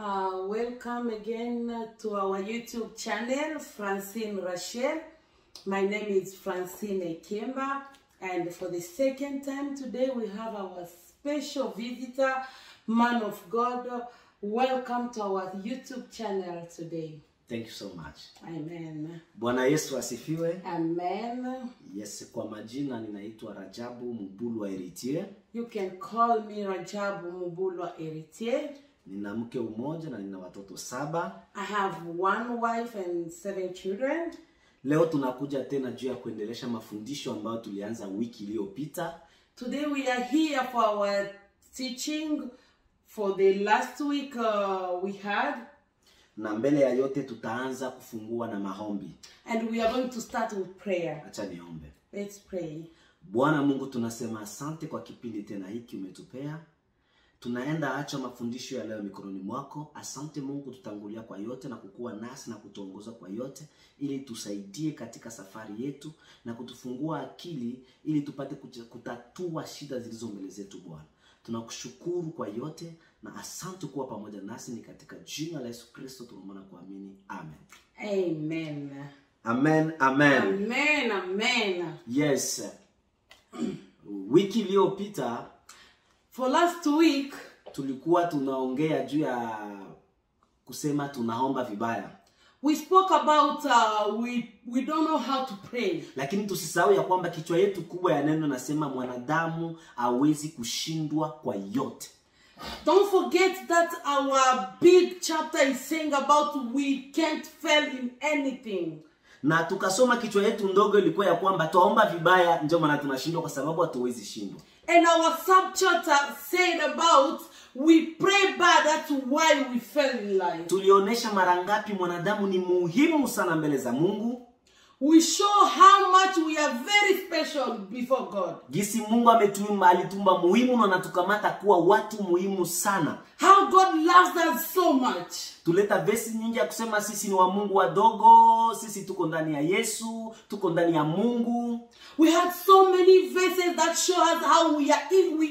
Welcome again to our YouTube channel, Francine Rachel. My name is Francine Ekemba, and for the second time today we have our special visitor, man of God. Welcome to our YouTube channel today. Thank you so much. Amen. Bwana Yesu asifiwe. Amen. Yes, kwa majina ninaitwa Rajabu Mubulwa Heritier. You can call me Rajabu Mubulwa Heritier. Nina mke mmoja na nina watoto 7. I have one wife and 7 children. Leo tunakuja tena juu ya kuendelesha mafundisho ambayo tulianza wiki iliyopita. Today we are here for our teaching for the last week we had. Na mbele ya yote tutaanza kufungua na maombi. And we are going to start with prayer. Acha niombe. Let's pray. Bwana Mungu, tunasema asante kwa kipindi tena hiki umetupea. Tunaenda acha mafundisho ya leo mikononi mwako. Asante Mungu, tutangulia kwa yote na kukua nasi na kutuongoza kwa yote ili tusaidie katika safari yetu na kutufungua akili ili tupate kutatua shida zilizo mbele zetu Bwana. Tunakushukuru kwa yote na asante kuwa pamoja nasi, ni katika jina la Yesu Kristo tunaomba na kuamini. Amen. Amen. Amen. Amen. Amen. Amen. Yes. Wiki iliyopita for last week tulikuwa tunaongea juu ya kusema tunaomba vibaya. We spoke about we don't know how to pray. Lakini tusisahau ya kwamba kichwa yetu kubwa ya neno nasema mwanadamu hawezi kushindwa kwa yote. Don't forget that our big chapter is saying about we can't fail in anything. Na tukasoma kichwa yetu ndogo ilikuwa ya kwamba tuomba vibaya ndio maana tunashindwa kwa sababu hatuwezi shindwa. And our subchapter said about we pray bad, that's why we fail in life. Tulionesha mara ngapi mwanadamu ni muhimu sana mbele za Mungu. We show how much we are very special before God. Jinsi Mungu alitumba muhimu na anatukamata kuwa watu muhimu sana. How God loves us so much. Tuleta verse nyingi ya kusema sisi ni wa Mungu wadogo, sisi tuko ndani ya Yesu, tuko ndani ya Mungu. We had so many verses that show us how we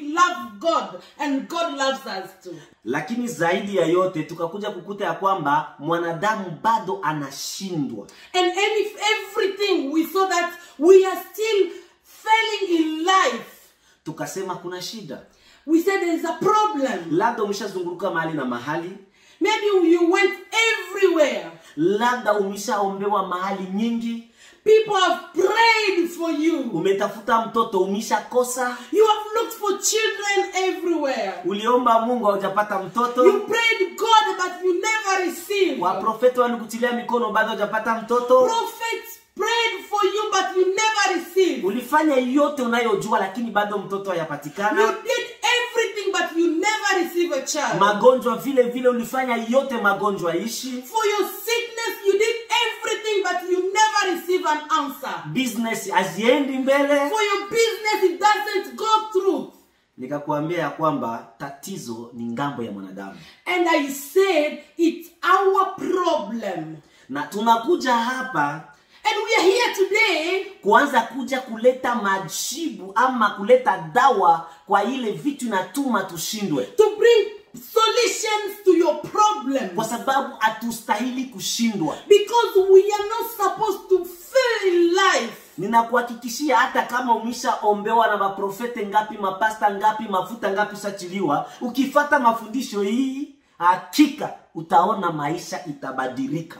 love God and God loves us too. Lakini zaidi ya yote tukakuja kukuta ya kwamba mwanadamu bado anashindwa. And everything we saw that we are still failing in life. Tukasema kuna shida. We said there is a problem. Labda umeshazunguruka mahali na mahali. Maybe you went everywhere. Labda umeshaombewa mahali nyingi. People have prayed for you. Umetafuta mtoto umeshakosa. You have looked for children everywhere. Uliomba Mungu hujapata mtoto. You prayed God but you never received. Waprofeti walikutilia mikono bado hujapata mtoto. Prophets prayed for you but you never received. Ulifanya yote unayojua lakini bado mtoto hayapatikana. You did everything but you never received a child. Magonjwa vile vile ulifanya yote magonjwa ishi. For your sickness you did everything but you never received an answer. Business haziendi mbele. For your business it doesn't go through. Nikakuambia ya kwamba tatizo ni ngambo ya mwanadamu. And I said it's our problem. Na tunakuja hapa and we are here today kuanza kuja kuleta majibu ama kuleta dawa kwa ile vitu inatuma tushindwe. To bring solutions to your problem. Kwa sababu hatustahili kushindwa. Because we are not supposed to fail in life. Ninakuhakikishia hata kama umeshaombewa na maprofete ngapi, mapasta ngapi, mafuta ngapi usachiliwa, ukifuata mafundisho hii hakika utaona maisha itabadilika.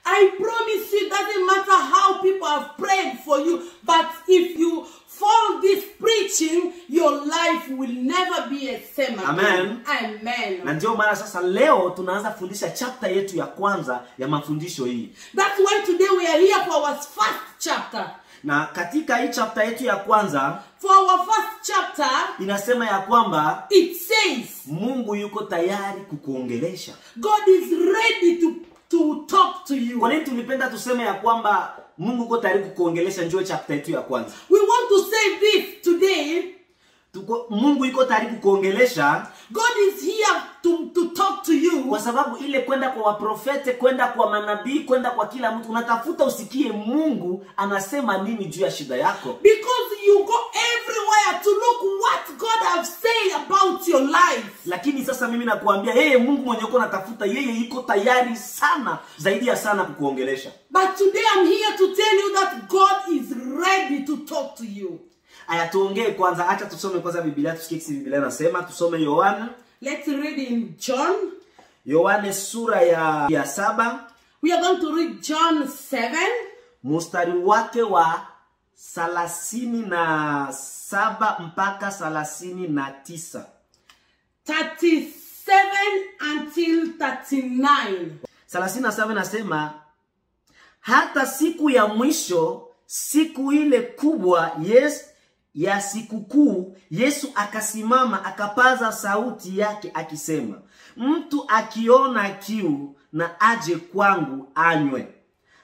I promise you, it doesn't matter how people have prayed for you, but if you follow this preaching, your life will never be a same. Amen. Amen. Na ndio maana sasa leo tunaanza fundisha chapter yetu ya kwanza ya mafundisho hii. That's why today we are here for our first chapter. Na katika hii chapter yetu ya kwanza, for our first chapter, inasema ya kwamba it says Mungu yuko tayari kukuongelesha. God is ready to talk to you. Kwa nini tulipenda tuseme ya kwamba Mungu yuko tayari kukuongelesha? Njoo chapter yetu ya kwanza. We want to say this today. Mungu yuko tayari kukuongelesha God is here to talk to you. Kwa sababu ile kwenda kwa waprofete, kwenda kwa manabii, kwenda kwa kila mtu, unatafuta usikie Mungu anasema nini juu ya shida yako. Because you go everywhere to look what God have said about your life. Lakini sasa mimi nakuambia yeye Mungu mwenye uko natafuta, yeye yuko tayari sana, zaidi ya sana kukuongelesha. But today I'm here to tell you that God is ready to talk to you. Aya, tuongee kwanza, acha tusome kwanza Biblia, tusikie kisi Biblia nasema. Tusome Yohana. Let's read in John. Yohana sura ya 7. We are going to read John 7. Mstari wake wa 37 mpaka 39. 37 until 39. 37 nasema, hata siku ya mwisho, siku ile kubwa ya sikukuu, Yesu akasimama akapaza sauti yake akisema, mtu akiona kiu na aje kwangu anywe.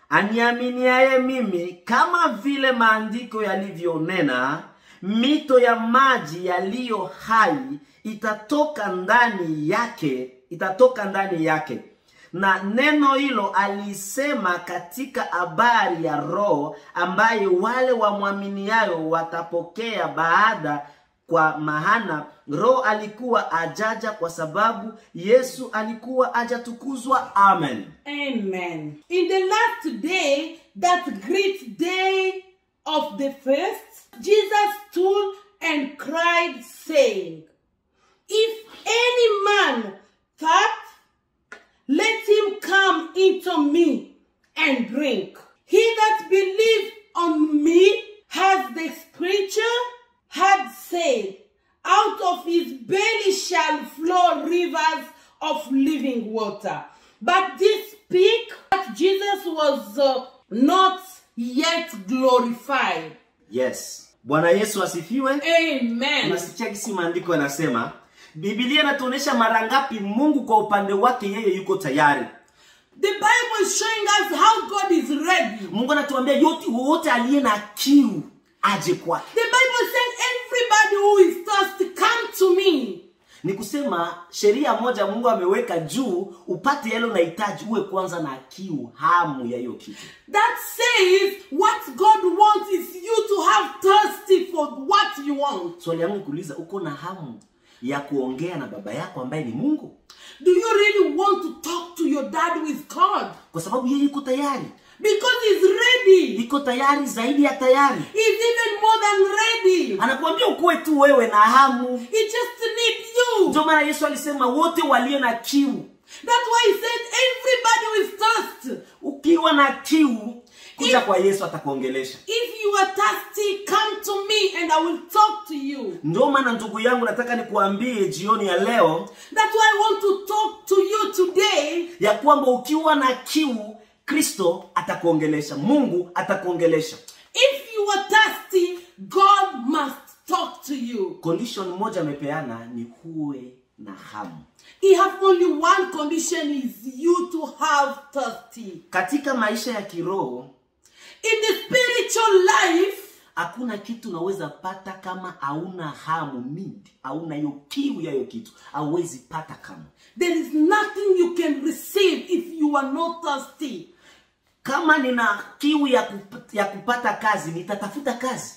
Aniaminiaye mimi, kama vile maandiko yalivyonena, mito ya maji yaliyo hai itatoka ndani yake. Na neno hilo alisema katika habari ya Roho ambaye wale wamwaminiao watapokea baada, kwa maana Roho alikuwa ajaja kwa sababu Yesu alikuwa ajatukuzwa. Amen. Amen. In the last day, that great day of the feast, Jesus stood and cried, saying, if any man thirst, let him come into me and drink. He that believes on me, as the scripture had said, out of his belly shall flow rivers of living water. But this speak that Jesus was not yet glorified. Yes. Bwana Yesu asifiwe. Amen. Unasikia kisi maandiko yanasema, Biblia inatuonesha mara ngapi Mungu kwa upande wake yeye yuko tayari. The Bible is showing us how God is ready. Mungu anatuambia wote aliye na kiu aje kwake. The Bible says everybody who is thirsty, come to me. Ni kusema sheria moja Mungu ameweka juu, upate yale unahitaji, uwe kwanza na kiu, hamu ya hiyo kitu. That says what God wants is you to have thirsty for what you want. Swali yangu kuuliza, uko na hamu ya kuongea na baba yako ambaye ni Mungu? Do you really want to talk to your dad with God? Kwa sababu yeye yuko tayari. Because he's ready. Yuko tayari, zaidi ya tayari. He's even more than ready. Anakuambia ukuwe tu wewe na hamu. He just needs you. Ndio maana Yesu alisema wote walio na kiu. That's why he said everybody with thirst. Ukiwa na kiu, kuja kwa Yesu atakuongelesha. If you are thirsty, come to me and I will talk to you. Ndio maana ndugu yangu nataka nikuambie jioni ya leo, that's why I want to talk to you today, ya kwamba ukiwa na kiu, Kristo atakuongelesha, Mungu atakuongelesha. If you are thirsty, God must talk to you. Condition moja amepeana ni huwe na hamu. He has only one condition, is you to have thirsty. Katika maisha ya kiroho, in the spiritual life, hakuna kitu unaweza pata kama hauna hamu mingi, hauna hiyo kiu ya hiyo kitu, hauwezi pata kama. There is nothing you can receive if you are not thirsty. Kama nina kiu ya kupata kazi, nitatafuta kazi.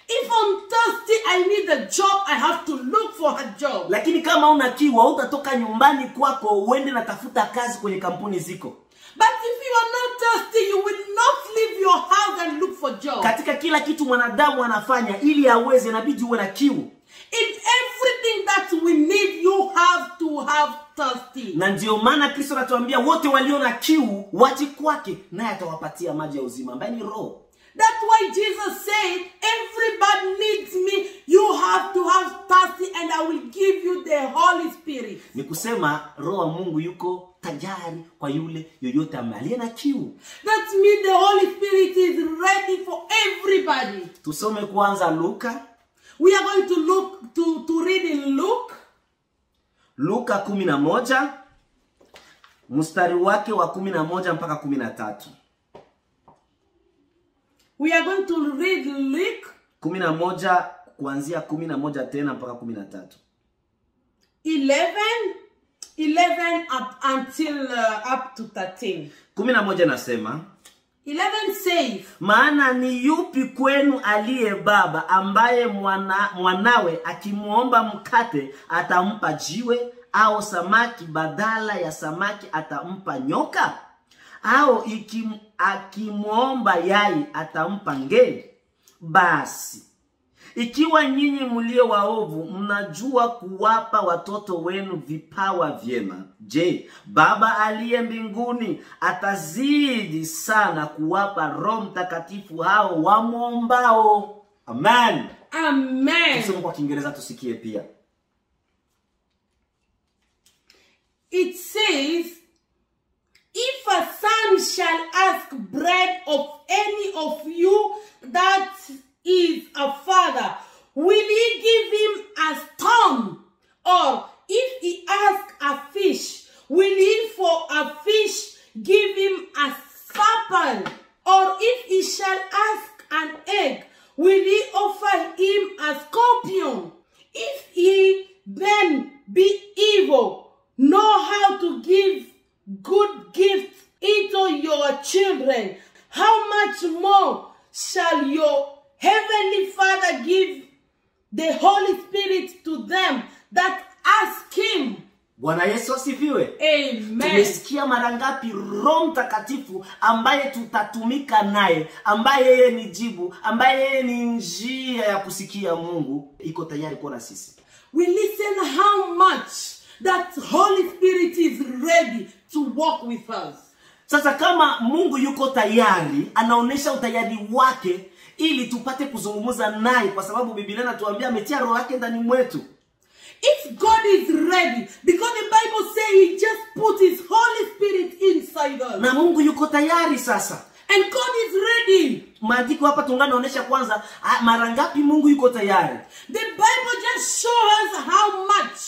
If I'm thirsty, I need a job, I have to look for a job. Lakini kama una kiu, hutatoka nyumbani kwako uende na tafuta kazi kwenye kampuni ziko. But if you are not thirsty, you will not leave your house and look for job. Katika kila kitu mwanadamu anafanya ili aweze, inabidi uwe na kiu. In everything that we need, you have to have thirsty. Na ndio maana Kristo anatuambia wote walio na kiu waje kwake, naye atawapatia maji ya uzima ambaye ni Roho. That's why Jesus said, everybody needs me. You have to have thirsty and I will give you the Holy Spirit. Ni kusema Roho wa Mungu yuko tayari kwa yule yoyote aliye na kiu. That means the Holy Spirit is ready for everybody. Tusome kwanza Luka. We are going to read in Luke. Luka 11 mstari wake wa 11 mpaka 13. We are going to read Luke 11 kuanzia 11 tena mpaka 13. in 11 up until up to 13. 11 nasema, 11 says, maana ni yupi kwenu aliye baba ambaye mwanawe akimuomba mkate atampa jiwe, au samaki badala ya samaki atampa nyoka? Au akimuomba yai atampa nge? Basi ikiwa nyinyi mlio waovu mnajua kuwapa watoto wenu vipawa vyema, je, Baba aliye mbinguni atazidi sana kuwapa Roho Mtakatifu hao wamwombao? Amen. Amen. Tusome kwa Kiingereza tusikie pia. It says, if a son shall ask bread of any of you that is a father, will he give him a stone? Or if he ask a fish, will he for a fish give him a serpent? Or if he shall ask an egg, will he offer him a scorpion? If he then be evil, know how to give good gifts into your children, how much more shall your Heavenly Father give the Holy Spirit to them that ask him? Bwana Yesu asifiwe. Amen. Tumesikia mara ngapi Roho Mtakatifu ambaye tutatumika naye, ambaye yeye ni jibu, ambaye yeye ni njia ya kusikia Mungu, iko tayari kwa na sisi. We listen how much that Holy Spirit is ready to walk with us. Sasa kama Mungu yuko tayari, anaonesha utayari wake ili tupate kuzungumza naye, kwa sababu Biblia inatuambia ametia roho yake ndani mwetu. If God is ready, because the Bible says he just put his Holy Spirit inside us. Na Mungu yuko tayari sasa. And God is ready. Maandiko hapa tunganaonesha kwanza mara ngapi Mungu yuko tayari. The Bible just shows us how much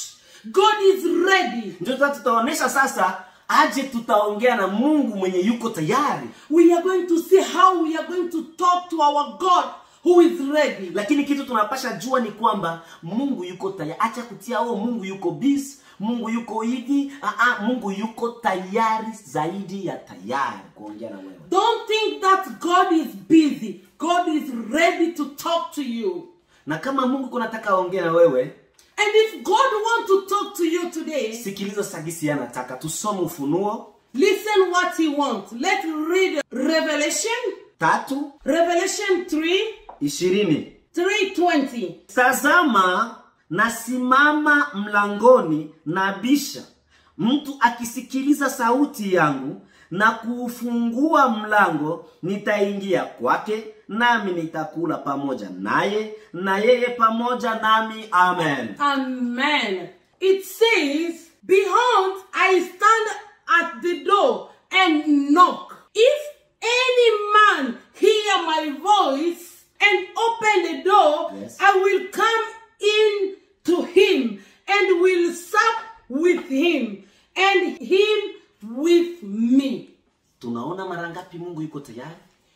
God is ready. Ndio tutaonesha sasa aje tutaongea na Mungu mwenye yuko tayari. We are going to see how we are going to talk to our God who is ready. Lakini kitu tunapasha jua ni kwamba Mungu yuko tayari. Acha kutia Mungu yuko busy, Mungu yuko hivi. Mungu yuko tayari zaidi ya tayari kuongea na wewe. Don't think that God is busy. God is ready to talk to you. Na kama Mungu kunataka aongee na wewe, and if God wants to talk to you today, sikiliza sagisi anataka. Tusome Ufunuo. Listen what he wants. Let's read Revelation 3. Revelation 3:20. 3:20. Tazama nasimama mlangoni na bisha. Mtu akisikiliza sauti yangu na kuufungua mlango, nitaingia kwake, nami nitakula pamoja naye, na yeye pamoja nami. Amen. Amen. It says, behold, I stand at the door and knock. If any man hear my voice and open the door, yes, I will come in to him and will sup with him and him with me. Tunaona mara ngapi Mungu yuko tayari?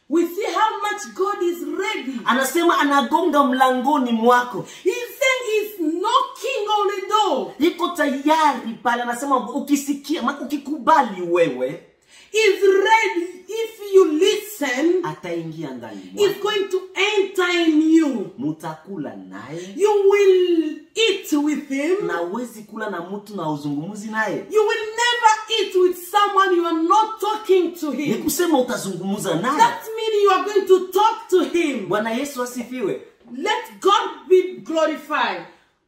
We see how much God is ready. Anasema anagonga mlangoni mwako. He's saying he's knocking on the door. Yuko tayari pale, anasema ukisikia, ukikubali wewe, is ready. If you listen, ataingia ndani mwako. It's going to enter in you. Mutakula naye. You will eat with him. Na uwezi kula na mtu na uzungumuzi naye. You will never eat with someone you are not talking to him. Ni kusema utazungumuza naye. That means you are going to talk to him. Bwana Yesu asifiwe. Let God be glorified.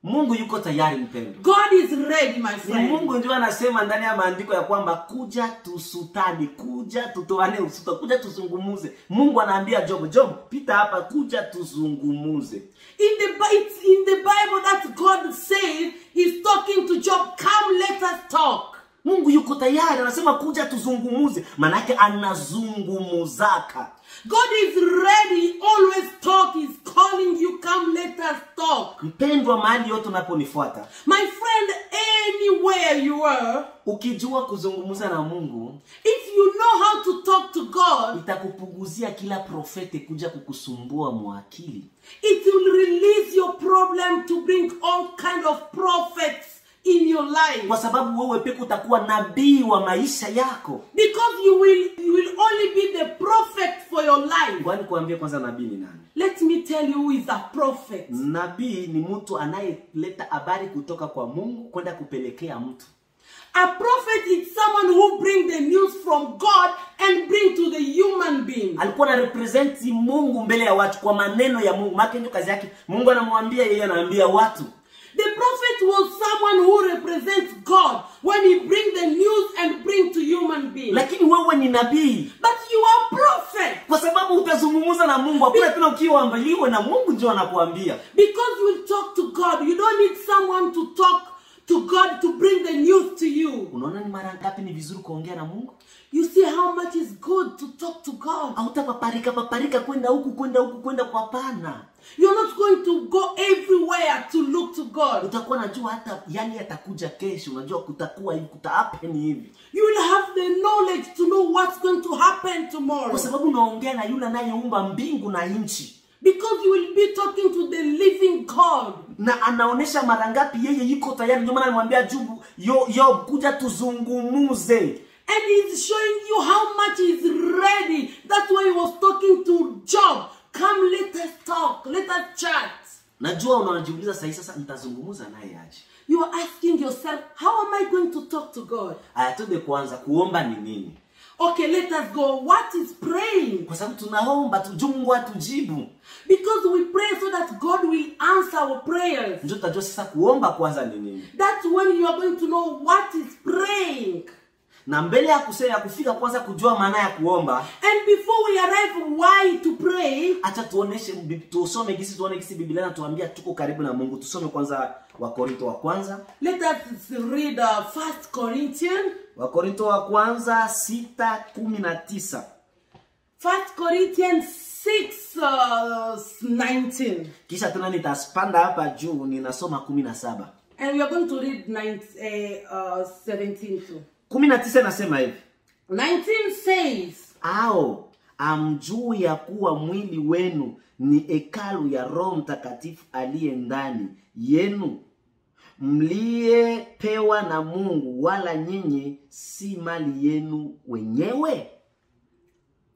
Mungu yuko tayari mpendo. God is ready, my friend. Mungu ndio anasema ndani ya maandiko ya kwamba kuja tusutani, kuja tutoane usuta, kuja tuzungumuze. Mungu anaambia Job, pita hapa, kuja tuzungumuze. It's in the Bible that God says he's talking to Job, come let us talk. Mungu yuko tayari, anasema kuja tuzungumuze. Manake anazungumuzaka. God is ready, always talk, is calling you, come let us talk. Mpendwa, mahali yote unaponifuata, my friend, anywhere you are, ukijua kuzungumuza na Mungu, if you know how to talk to God, itakupunguzia kila profete kuja kukusumbua mwakili. It will release your problem to bring all kind of prophets in your life. Kwa sababu wewe peke utakuwa nabii wa maisha yako. Because you will only be the prophet for your life. Kwani kuambia kwanza nabii ni nani? Let me tell you who is a prophet. Nabii ni mtu anayeleta habari kutoka kwa Mungu kwenda kupelekea mtu. A prophet is someone who brings the news from God and bring to the human being. Alikuwa na represent Mungu mbele ya watu kwa maneno ya Mungu. Maana ndio kazi yake. Mungu anamwambia, yeye anaambia watu. The prophet was someone who represents God when he brings the news and bring to human beings. Lakini wewe ni nabii. But you are prophet. Kwa sababu utazungumza na Mungu. Hakuna tena ukiwaambaliwe na Mungu ndio anakuambia. Because you will talk to God. You don't need someone to talk to God to bring the news to you. Unaona ni mara ngapi ni vizuri kuongea na Mungu? You see how much is good to talk to God. Hautapaparika kwenda huku kwenda kwa pana. You're not going to go everywhere to look to God. Utakuwa unajua hata yani atakuja kesho, unajua kutakuwa hivi, happen hivi. You will have the knowledge to know what's going to happen tomorrow. Kwa sababu unaongea na yule anayeumba mbingu na nchi. Because you will be talking to the living God. Na anaonesha mara ngapi yeye yuko tayari. Ndio maana alimwambia Job, yo kuja tuzungumuze. And he's showing you how much he's ready. That's why he was talking to Job. Come, let us talk. Let us chat. Najua unajiuliza sasa nitazungumza naye aje. You are asking yourself, how am I going to talk to God? Tuende kwanza kuomba ni nini? Okay, let us go. What is praying? Kwa sababu tunaomba Mungu atujibu. Because we pray so that God will answer our prayers. Ndio tutajua sasa kuomba kwanza ni nini. That's when you are going to know what is praying. Na mbele ya kufika kwanza kujua maana ya kuomba. And before we arrive why to pray, acha tusome gisi Biblia inatuambia tuko karibu na Mungu. Tusome kwanza Wakorintho wa kwanza. Let us read 1 Corinthians. Wakorintho wa kwanza 6:19. 1 Corinthians 6:19. Kisha tena nitaspanda hapa juu ninasoma 17. And we are going to read 17 too. 19 nasema hivi. 19 says, amjuu ya kuwa mwili wenu ni hekalu ya Roho Mtakatifu aliye ndani yenu, mliyepewa na Mungu, wala nyinyi si mali yenu wenyewe.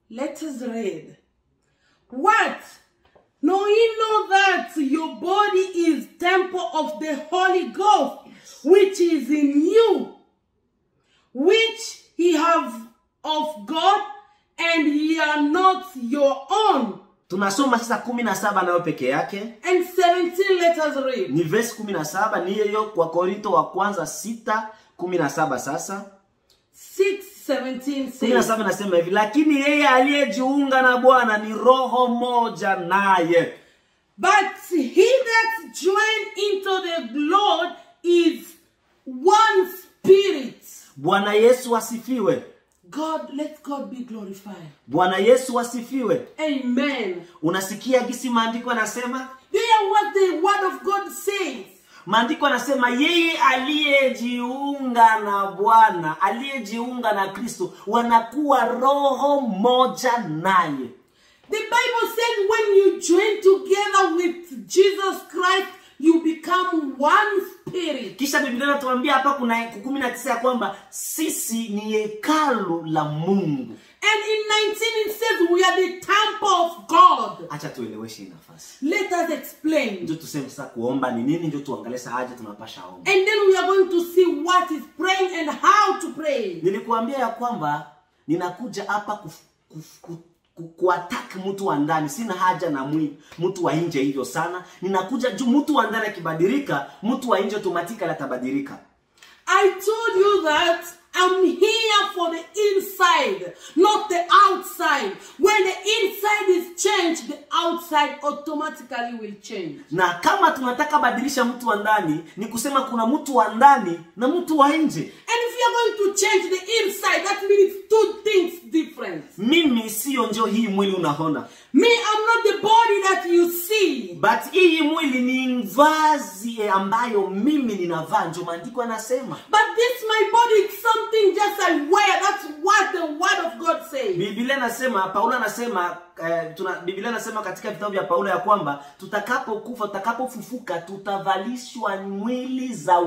Let us read. What? No, you know that your body is temple of the Holy Ghost, which is in you, which ye have of God, and ye are not your own. Tunasoma sasa 17 nayo peke yake. And 17 let us read. Ni verse 17 ni hiyo kwa Korinto wa kwanza 6:17 sasa. 6:17 says. 17 nasema hivi, lakini yeye aliyejiunga na Bwana ni roho moja naye. But he that joined into the Lord is one spirit. Bwana Yesu asifiwe. Let God be glorified. Bwana Yesu asifiwe. Amen. Unasikia gisi maandiko yanasema? Hear what the word of God says. Maandiko yanasema yeye aliyejiunga na Bwana, aliyejiunga na Kristo, wanakuwa roho moja naye. The Bible says when you join together with Jesus Christ, you become one spirit. Kisha Biblia inatuambia hapa kuna 19 ya kwamba sisi ni hekalu la Mungu. And in 19 it says we are the temple of God. Acha tueleweshe nafasi. Let us explain. Ndio tuseme sasa kuomba ni nini, ndio tuangalie sasa aje tunapasha omba. And then we are going to see what is praying and how to pray. Nilikuambia ya kwamba ninakuja hapa kuattack mtu wa ndani. Sina haja na mtu wa nje hivyo sana. Ninakuja juu mtu wa ndani akibadilika, mtu wa nje automatically atabadilika. I told you that I'm here for the inside, not the outside. When the inside is changed, the outside automatically will change. Na kama tunataka badilisha mtu wa ndani, ni kusema kuna mtu wa ndani na mtu wa nje. And if you are going to change the inside, that means two things different. Mimi sio ndio hii mwili unaona. Me, I'm not the body that you see. But hii mwili ni vazi ambayo mimi ninavaa, ndio maandiko yanasema. But this my body is something just I wear. That's what the word of God says. Biblia inasema, Paulo anasema, Biblia inasema katika vitabu vya Paulo ya kwamba tutakapokufa, tutakapofufuka, tutavalishwa mwili za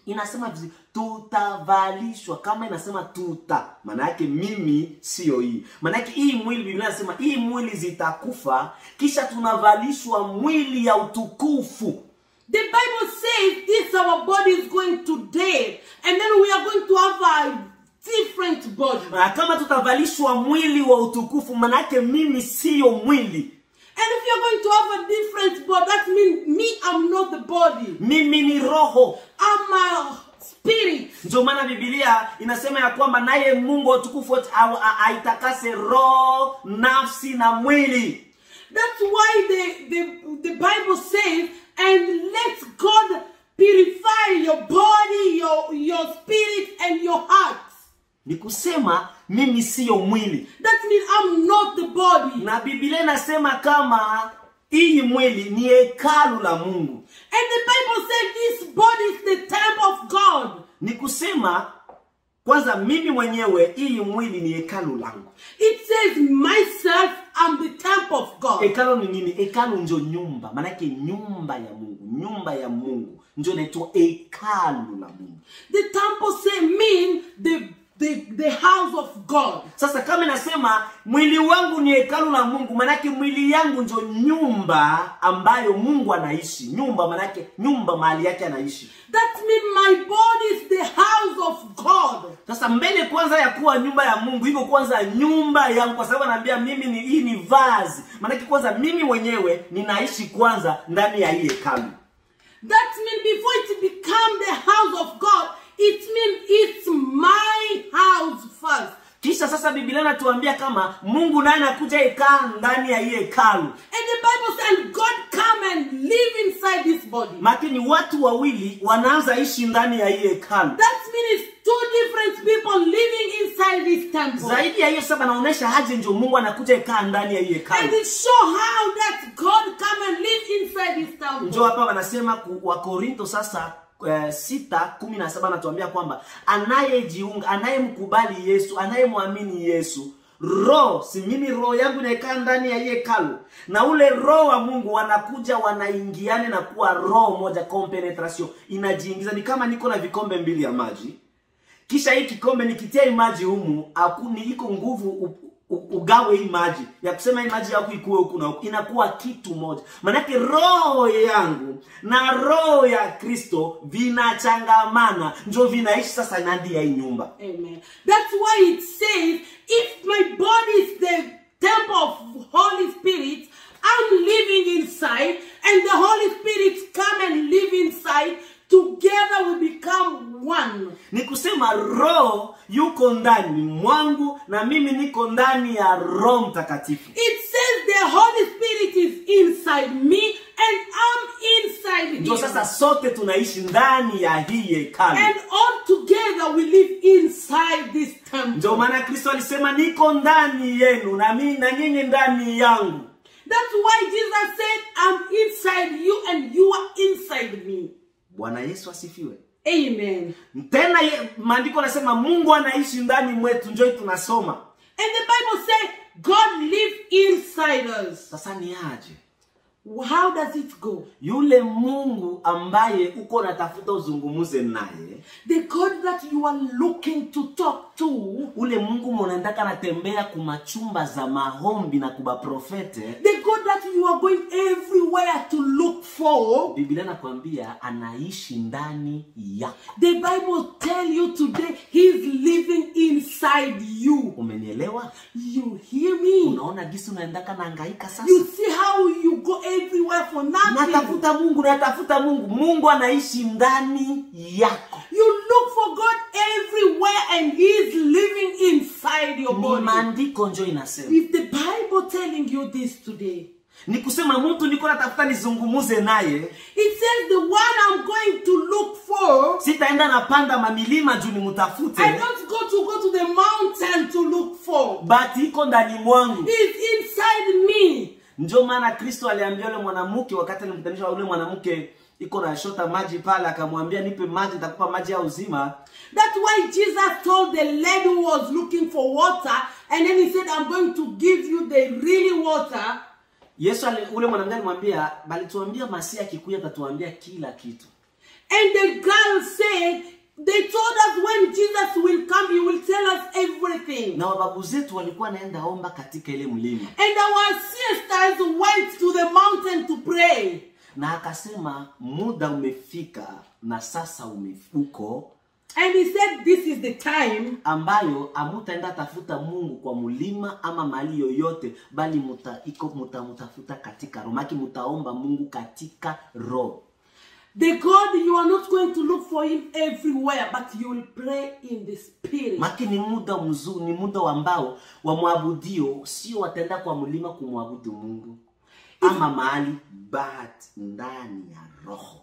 inasema vizuri, tutavalishwa. Kama inasema tuta, maana yake mimi sio hii. Maana yake hii mwili, Biblia inasema hii mwili zitakufa, kisha tunavalishwa mwili ya utukufu. The Bible says this our body is going to die, and then we are going to have a different body. Kama tutavalishwa mwili wa utukufu, maana yake mimi sio mwili. And if you're going to have a different body, that means me, I'm not the body. Mimi ni roho. I'm a spirit. Ndio maana Biblia inasema ya kwamba naye Mungu wa utukufu aitakase roho, nafsi na mwili. That's why the Bible says, and let God purify your body, your spirit and your heart. Ni kusema mimi sio mwili. That means I'm not the body. Na Biblia inasema kama hii mwili ni hekalu la Mungu. And the Bible says this body is the temple of God. Ni kusema kwanza mimi mwenyewe hii mwili ni hekalu langu. It says myself am the temple of God. Hekalu ni nini? Hekalu ndio nyumba. Maana yake nyumba ya Mungu. Nyumba ya Mungu ndio inaitwa hekalu la Mungu. The temple say mean the house of God. Sasa kama nasema mwili wangu ni hekalu la Mungu, maana yake mwili yangu ndio nyumba ambayo Mungu anaishi. Nyumba maana yake nyumba mahali yake anaishi. That means my body is the house of God. Sasa mbele kwanza ya kuwa nyumba ya Mungu, hivyo kwanza nyumba yangu, kwa sababu anaambia mimi ni hii ni vazi. Maana yake kwanza mimi mwenyewe ninaishi kwanza ndani ya hii hekalu. That means before it become the house of God, it means it's my house first. Kisha sasa Biblia inatuambia kama Mungu naye anakuja ikaa ndani ya hii hekalu. And the Bible says God come and live inside this body. Makini watu wawili wanaanza ishi ndani ya hii hekalu. That means two different people living inside this temple. Zaidi ya hiyo sasa naonesha haje ndio Mungu anakuja ikaa ndani ya hii hekalu. And it show how that God come and live inside this temple. Ndio hapa wanasema wa Korinto sasa 6:17 anatuambia kwamba anayejiunga, anayemkubali Yesu, anayemwamini Yesu, roho, si mimi roho yangu inakaa ndani ya hekalu, na ule roho wa Mungu wanakuja wanaingiana na kuwa roho moja, compenetration, inajiingiza. Ni kama niko na vikombe mbili ya maji, kisha hii kikombe nikitia maji humu, hakuni iko nguvu ugawe hii maji ya kusema hii maji yako ikuwe huku na huku, inakuwa kitu moja. Maana yake roho yangu na roho ya Kristo vinachangamana, ndio vinaishi sasa ndani ya hii nyumba. Amen. That's why it says if my body is the temple of Holy Spirit, I'm living inside, and the Holy Spirit come and live inside. Together we become one. Ni kusema roho yuko ndani mwangu na mimi niko ndani ya Roho Mtakatifu. It says the Holy Spirit is inside me and I'm inside him. Ndio sasa sote tunaishi ndani ya hii hekalu. And all together we live inside this temple. Ndio maana Kristo alisema niko ndani yenu na mimi na nyinyi ndani yangu. That's why Jesus said I'm inside you and you are inside me. Bwana Yesu asifiwe. Amen. Tena maandiko yanasema Mungu anaishi ndani mwetu, njoo tunasoma. And the Bible says God lives inside us. Sasa ni aje? How does it go? Yule Mungu ambaye uko natafuta uzungumuze naye, the God that you are looking to talk to, ule Mungu mnaendaka natembea kumachumba za maombi na kuba profete, the God that you are going everywhere to look for, Biblia inakwambia anaishi ndani yako. The Bible tell you today he's living inside you. Umenielewa? You hear me? Unaona gisi unaendaka na hangaika sasa? You see how you go everywhere for nothing. Natafuta Mungu, natafuta Mungu. Mungu anaishi ndani yako. You look for God everywhere and he's living inside your body. Ni maandiko njo inasema. Is the Bible telling you this today? Ni kusema mtu niko natafuta nizungumuze naye. It says the one I'm going to look for. Sitaenda napanda mamilima juu nimtafute. I don't go to the mountain to look for. But iko ndani mwangu. It's inside me. Ndio maana Kristo aliambia yule mwanamke wakati alimkutanisha yule mwanamke iko na shota maji pale, akamwambia nipe maji nitakupa maji ya uzima. That's why Jesus told the lady who was looking for water, and then he said I'm going to give you the really water. Yesu ule mwanamke alimwambia, bali tuambia Masia akikuja atatuambia kila kitu. And the girl said, they told us when Jesus will come, he will tell us everything. Na wababu zetu walikuwa naenda omba katika ile mlima. And our sisters went to the mountain to pray. Na akasema muda umefika na sasa uko. And he said this is the time ambayo amutaenda tafuta Mungu kwa mulima ama mali yoyote, bali mutafuta katika roho. Maki mutaomba Mungu katika roho. The God, you are not going to look for him everywhere, but you will pray in the spirit. Maki ni muda mzuri, ni muda ambao wa muabudio, sio watenda kwa mulima kumwabudu Mungu ama mahali, but ndani ya roho.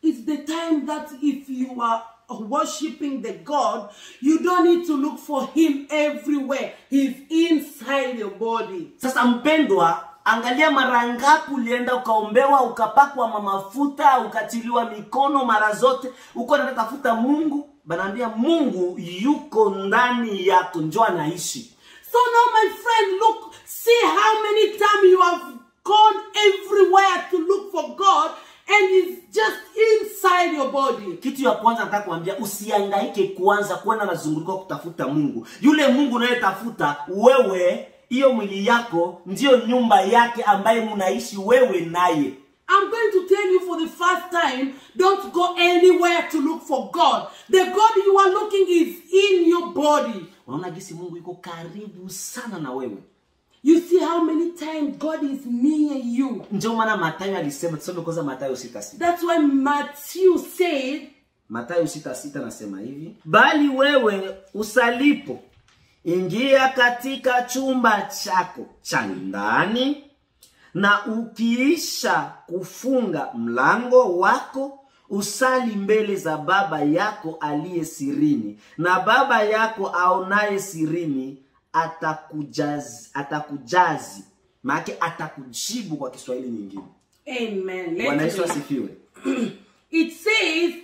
It's the time that if you are worshiping the God, you don't need to look for him everywhere. He's inside your body. Sasa mpendwa, angalia mara ngapi ulienda ukaombewa, ukapakwa mafuta, ukatiliwa mikono mara zote, uko unatafuta Mungu, banaambia Mungu yuko ndani yako, njoo anaishi. So now my friend, look, see how many times you have gone everywhere to look for God, and he's just inside your body. Kitu ya kwanza nataka kuambia, usihangaike kuanza kuenda nazunguruka kutafuta Mungu. Yule Mungu unayetafuta wewe, hiyo mwili yako ndio nyumba yake ambaye mnaishi wewe naye. I'm going to tell you for the first time, don't go anywhere to look for God. The God you are looking is in your body. Unaona jinsi Mungu yuko karibu sana na wewe. You see how many times God is near you. Ndio maana Mathayo alisema, tusome kwanza Mathayo 6:6. That's why Matthew said, Mathayo 6:6 nasema hivi, bali wewe usalipo, ingia katika chumba chako cha ndani, na ukiisha kufunga mlango wako, usali mbele za Baba yako aliye sirini, na Baba yako aonaye sirini atakujazi. Maana atakujibu kwa Kiswahili nyingine. Amen. Bwana Yesu asifiwe. It says,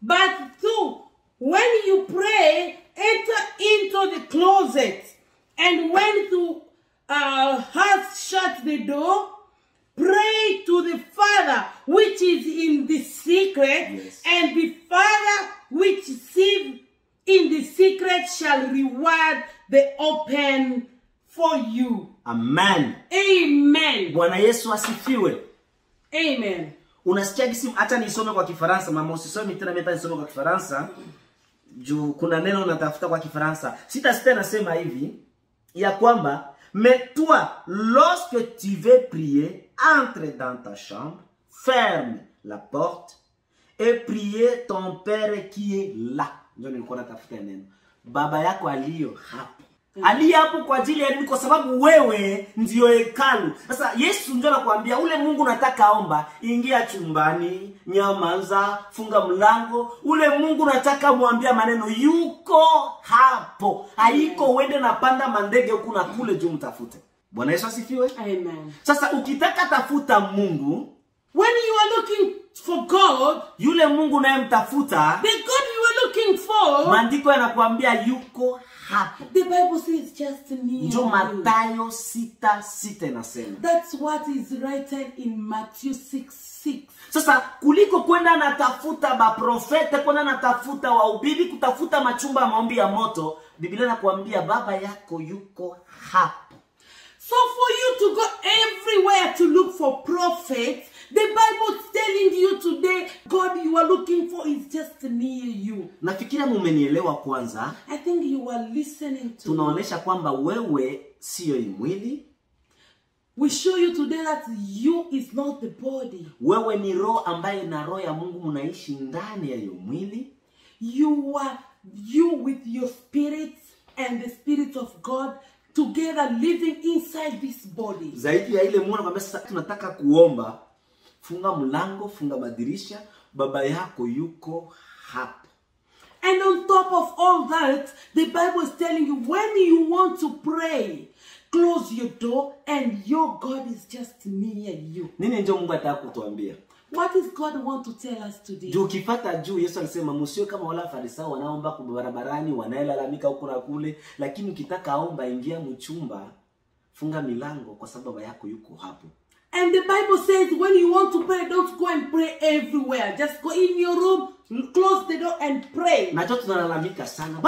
but when you pray, enter into the closet, and when you hast shut the door, pray to the Father which is in the secret, yes, and the Father which sees in the secret shall reward the open for you. Amen. Amen. Bwana Yesu asifiwe. Amen. Unasikia gisi, acha nisome kwa Kifaransa, mama usisome tena, mimi nisome kwa Kifaransa. Juu kuna neno unatafuta kwa Kifaransa. Sita nasema hivi ya kwamba, mais toi, lorsque tu veux prier, entre dans ta chambre, ferme la porte et prier ton Père qui est là. Ndio nilikuwa natafuta neno. Baba yako aliyo hapo. Ali hapo kwa ajili ya nini? Kwa sababu wewe ndio hekalu. Sasa Yesu ndio anakuambia, ule Mungu nataka omba, ingia chumbani, nyamaza, funga mlango. Ule Mungu nataka muambia maneno, yuko hapo. Haiko uende na panda mandege huku na kule juu mtafute. Bwana Yesu asifiwe. Amen. Sasa ukitaka tafuta Mungu, when you are looking for God, yule Mungu naye mtafuta, the God you are looking for, maandiko yanakuambia yuko hapo. The Bible says just near Ndio you. Mathayo 6:6 inasema. That's what is written in Matthew 6:6. Sasa kuliko kwenda natafuta baprofete, kwenda natafuta wahubiri, kutafuta machumba maombi ya moto, Biblia inakuambia Baba yako yuko hapo. So for you to go everywhere to look for prophets, the Bible is telling you today, God you are looking for is just near you. Nafikiria mumenielewa kwanza. I think you are listening to. Tunaonesha kwamba wewe sio mwili. We show you today that you is not the body. Wewe ni roho ambaye na roho ya Mungu mnaishi ndani ya hiyo mwili. You are you with your spirit and the spirit of God together living inside this body. Zaidi ya ile Mungu anakuambia sasa tunataka kuomba, funga mlango, funga madirisha, Baba yako yuko hapo. And on top of all that, the Bible is telling you when you want to pray, close your door and your God is just near you. Nini ndio Mungu anataka kutuambia? What is God want to tell us today? Juu ukifata juu, Yesu alisema msio kama wala Farisayo wanaomba kwa barabarani, wanaelalamika huko na kule, lakini ukitaka omba ingia mchumba, funga milango kwa sababu Baba yako yuko hapo. And the Bible says when you want to pray, don't go and pray everywhere. Just go in your room, close the door and pray. Na joto tunalalamika sana.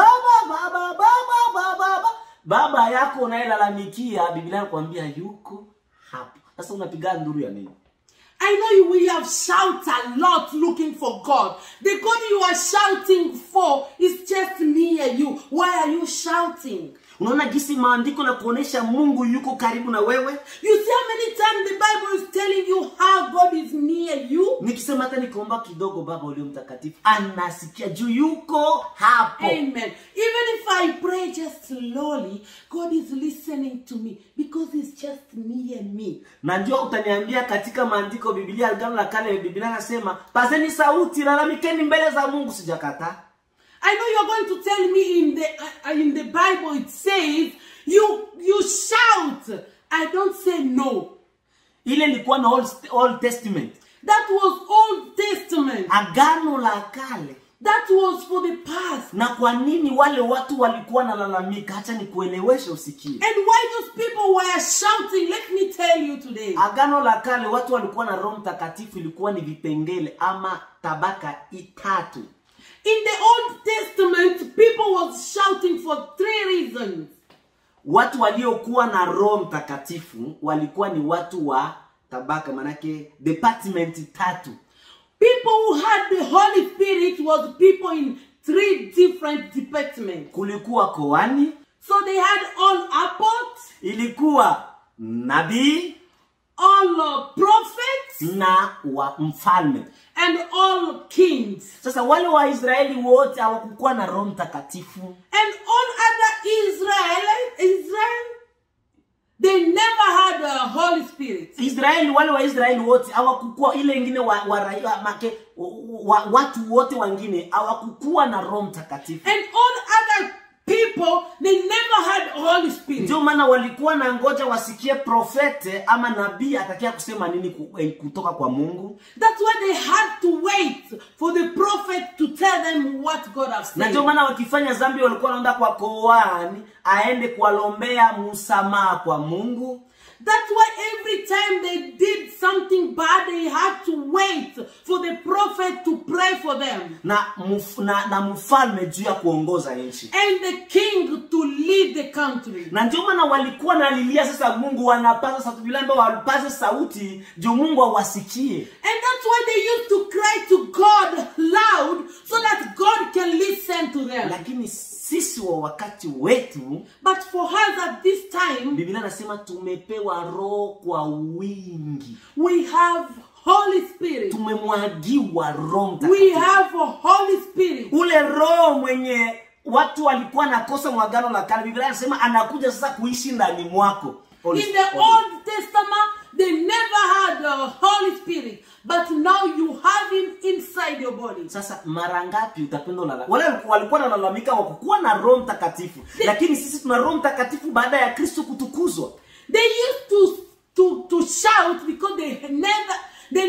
Baba yako unayelalamikia, Biblia inakwambia yuko hapo. Sasa unapiga nduru ya nini? I know we have shouted a lot looking for God. The God you are shouting for is just near you. Why are you shouting? Unaona jinsi maandiko na kuonesha Mungu yuko karibu na wewe? You see how many times the Bible is telling you how God is near you? Nikisema hata nikomba kidogo Baba ulio mtakatifu, anasikia juu yuko hapo. Amen. Even if I pray just slowly, God is listening to me because he's just near me. Na ndio utaniambia katika maandiko Biblia Agano la Kale, Biblia inasema pazeni sauti, lalamikeni mbele za Mungu. Sijakataa. I know you're going to tell me in the Bible it says you shout. I don't say no. Ile ilikuwa na Old Testament. That was Old Testament. Agano la Kale. That was for the past. Na kwa nini wale watu walikuwa nalalamika? Acha nikueleweshe usikie. And why those people were shouting? Let me tell you today. Agano la Kale watu walikuwa na Roho Mtakatifu, ilikuwa ni vipengele ama tabaka itatu. In the Old Testament, people was shouting for 3 reasons. Watu waliokuwa na Roho Mtakatifu walikuwa ni watu wa tabaka, manake department tatu. People who had the Holy Spirit was people in 3 different departments. Kulikuwa koani. So they had all apostles. Ilikuwa nabii. All prophets. Na wa mfalme. And all kings. Sasa wale wa Israeli wote hawakuwa na Roho Mtakatifu. And all other Israel, they never had a Holy Spirit. Israeli, wale wa Israeli wote hawakuwa, ile ingine watu wote wengine hawakuwa na Roho Mtakatifu. And all other people, they never had Holy Spirit. Ndio maana walikuwa na ngoja wasikie profete ama nabii atakia kusema nini kutoka kwa Mungu. That's why they had to wait for the prophet to tell them what God has said. Na ndio maana wakifanya dhambi walikuwa wanaenda kwa koani aende kualombea msamaha kwa Mungu. That's why every time they did something bad, they had to wait for the prophet to pray for them. Na mfalme juu ya kuongoza nchi. And the king to lead the country. Na ndio maana walikuwa nalilia sasa Mungu, wanapaza sauti, bila ambao walipaza sauti juu Mungu awasikie. And that's why they used to cry to God loud so that God can listen to them. Lakini sisi wa wakati wetu, but for us at this time, Biblia inasema tumepewa roho kwa wingi. We have Holy Spirit. Tumemwagiwa Roho Mtakatifu. We have a Holy Spirit. Ule roho mwenye watu walikuwa nakosa mwagano la kale, Biblia inasema anakuja sasa kuishi ndani mwako. In the Old Testament, they never had the Holy Spirit, but now you have him inside your body. Sasa mara ngapi utapenda lala? Wale walikuwa wanalalamika wakukuwa na Roho Mtakatifu, lakini sisi tuna Roho Mtakatifu baada ya Kristo kutukuzwa. They used to shout because they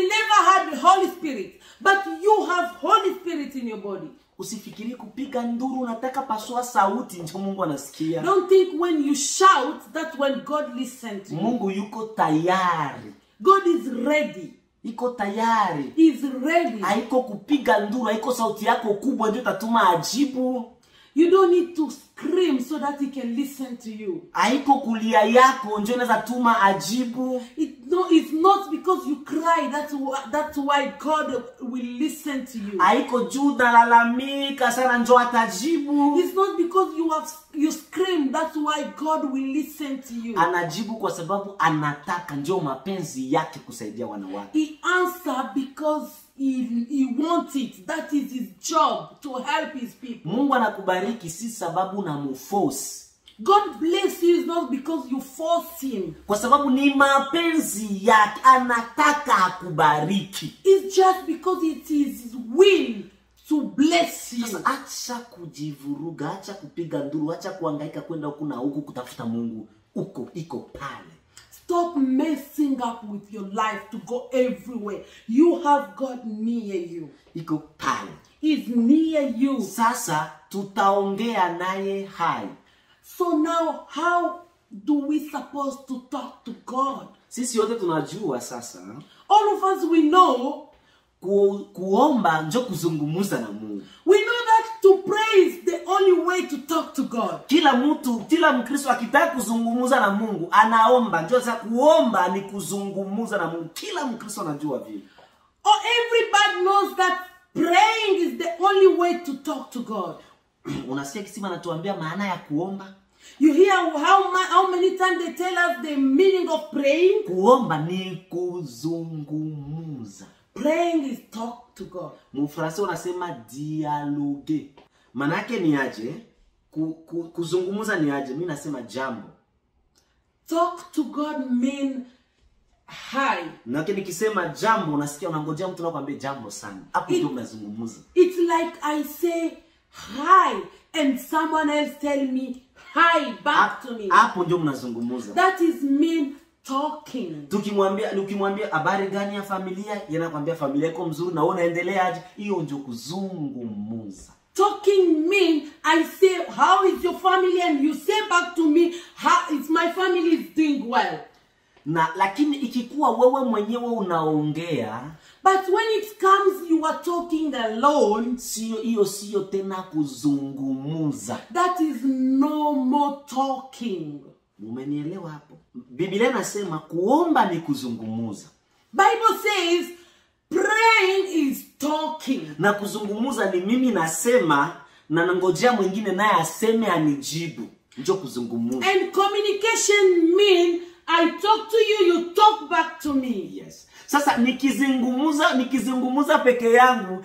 never had the Holy Spirit, but you have Holy Spirit in your body. Usifikiri kupiga nduru unataka pasua sauti ndio Mungu anasikia. Don't think when you shout that when God listens to you. Mungu yuko tayari. God is ready. Iko tayari. He is ready. Haiko kupiga nduru, haiko sauti yako kubwa ndio itatuma ajibu. You don't need to scream so that he can listen to you. Haiko kulia yako ndio inaweza tuma ajibu. It's not because you cry that's why God will listen to you. Haiko juu nalalamika sana ndio atajibu. It's not because you scream that's why God will listen to you. Anajibu kwa sababu anataka, ndio mapenzi yake kusaidia wanawake. He answers because he wants it. That is his job, to help his people. Mungu anakubariki si sababu na muforce. God bless you is not because you force him. Kwa sababu ni mapenzi yake, anataka akubariki. It's just because it is his will to bless you. Sasa acha kujivuruga, acha kupiga nduru, acha kuhangaika kwenda huku na huku kutafuta Mungu. Iko pale. Stop messing up with your life to go everywhere. You have God near you. Iko pale. He's near you. Sasa tutaongea naye hai. So now how do we supposed to talk to God? Sisi wote tunajua sasa. All of us, we know. Kuomba ndio kuzungumza na Mungu. We know that to pray is the only way to talk to God. Kila Mkristo akitaka kuzungumza na Mungu anaomba. Ndio sasa kuomba ni kuzungumza na Mungu. Kila Mkristo anajua vile. Or everybody knows that praying is the only way to talk to God. Unasikia kisima anatuambia maana ya kuomba? You hear how many times they tell us the meaning of praying? Kuomba ni kuzungumza. Praying is talk to God. Mufransa unasema dialogue. Maana yake ni aje? Kuzungumza ni aje? Mimi nasema jambo. Talk to God mean hi. Na nikisema jambo unasikia unangojea mtu anakuambia jambo sana. Hapo ndio mnazungumza. It's like I say hi and someone else tell me hi back to me. Hapo ndio mnazungumza. That is mean talking. Ukimwambia habari gani ya familia, yanakwambia familia iko mzuri na wewe unaendelea aje, hiyo ndio kuzungumza. Talking mean I say how is your family and you say back to me how is my family is doing well. Na lakini ikikuwa wewe mwenyewe unaongea, but when it comes you are talking alone, sio tena kuzungumza. That is no more talking. Umenielewa hapo? Biblia inasema kuomba ni kuzungumza. Bible says praying is talking. Na kuzungumza ni mimi nasema na nangojea mwingine naye aseme anijibu. Ndio kuzungumza. And communication mean I talk to you, you talk back to me. Yes. Sasa nikizungumza peke yangu,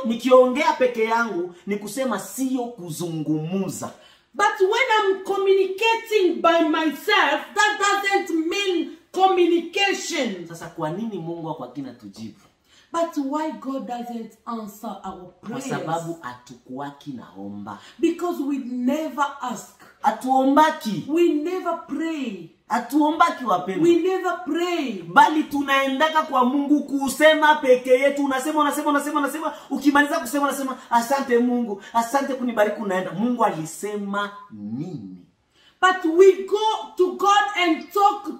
nikiongea peke yangu, nikusema sio kuzungumza. But when I'm communicating by myself, that doesn't mean communication. Sasa kwa nini Mungu hakuakina tujibu? But why God doesn't answer our prayers? Kwa sababu hatukuwaki naomba. Because we never ask. Hatuombaki. We never pray. Hatuombaki wapendwa. We never pray. Bali tunaendaka kwa Mungu kusema peke yetu. Unasema. Ukimaliza kusema unasema asante Mungu. Asante kunibariki unaenda. Mungu alisema nini? But we go to God and talk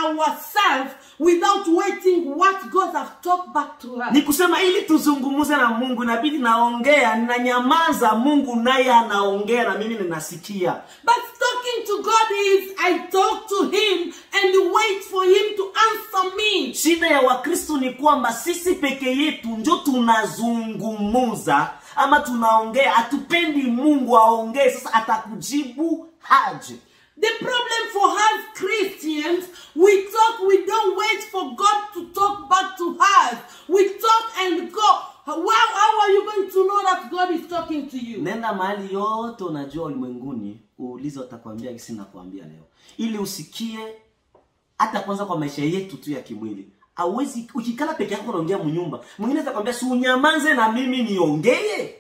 ourselves without waiting what God has talked back to us. Ni kusema ili tuzungumuze na Mungu inabidi naongea, ninanyamaza, Mungu naye anaongea na mimi ninasikia. But talking to God is I talk to him and wait for him to answer me. Shida ya Wakristo ni kwamba sisi peke yetu ndio tunazungumuza ama tunaongea, hatupendi Mungu aongee. Sasa atakujibu haje? The problem for us Christians, we talk, we don't wait for God to talk back to us. We talk and go. How are you going to know that God is talking to you? Nenda mahali yote unajua ulimwenguni, uulize watakwambia kisi nakwambia leo. Ili usikie hata kwanza kwa maisha yetu tu ya kimwili. Hauwezi ukikala peke yako unaongea mnyumba. Mwingine atakwambia si unyamanze na mimi niongee.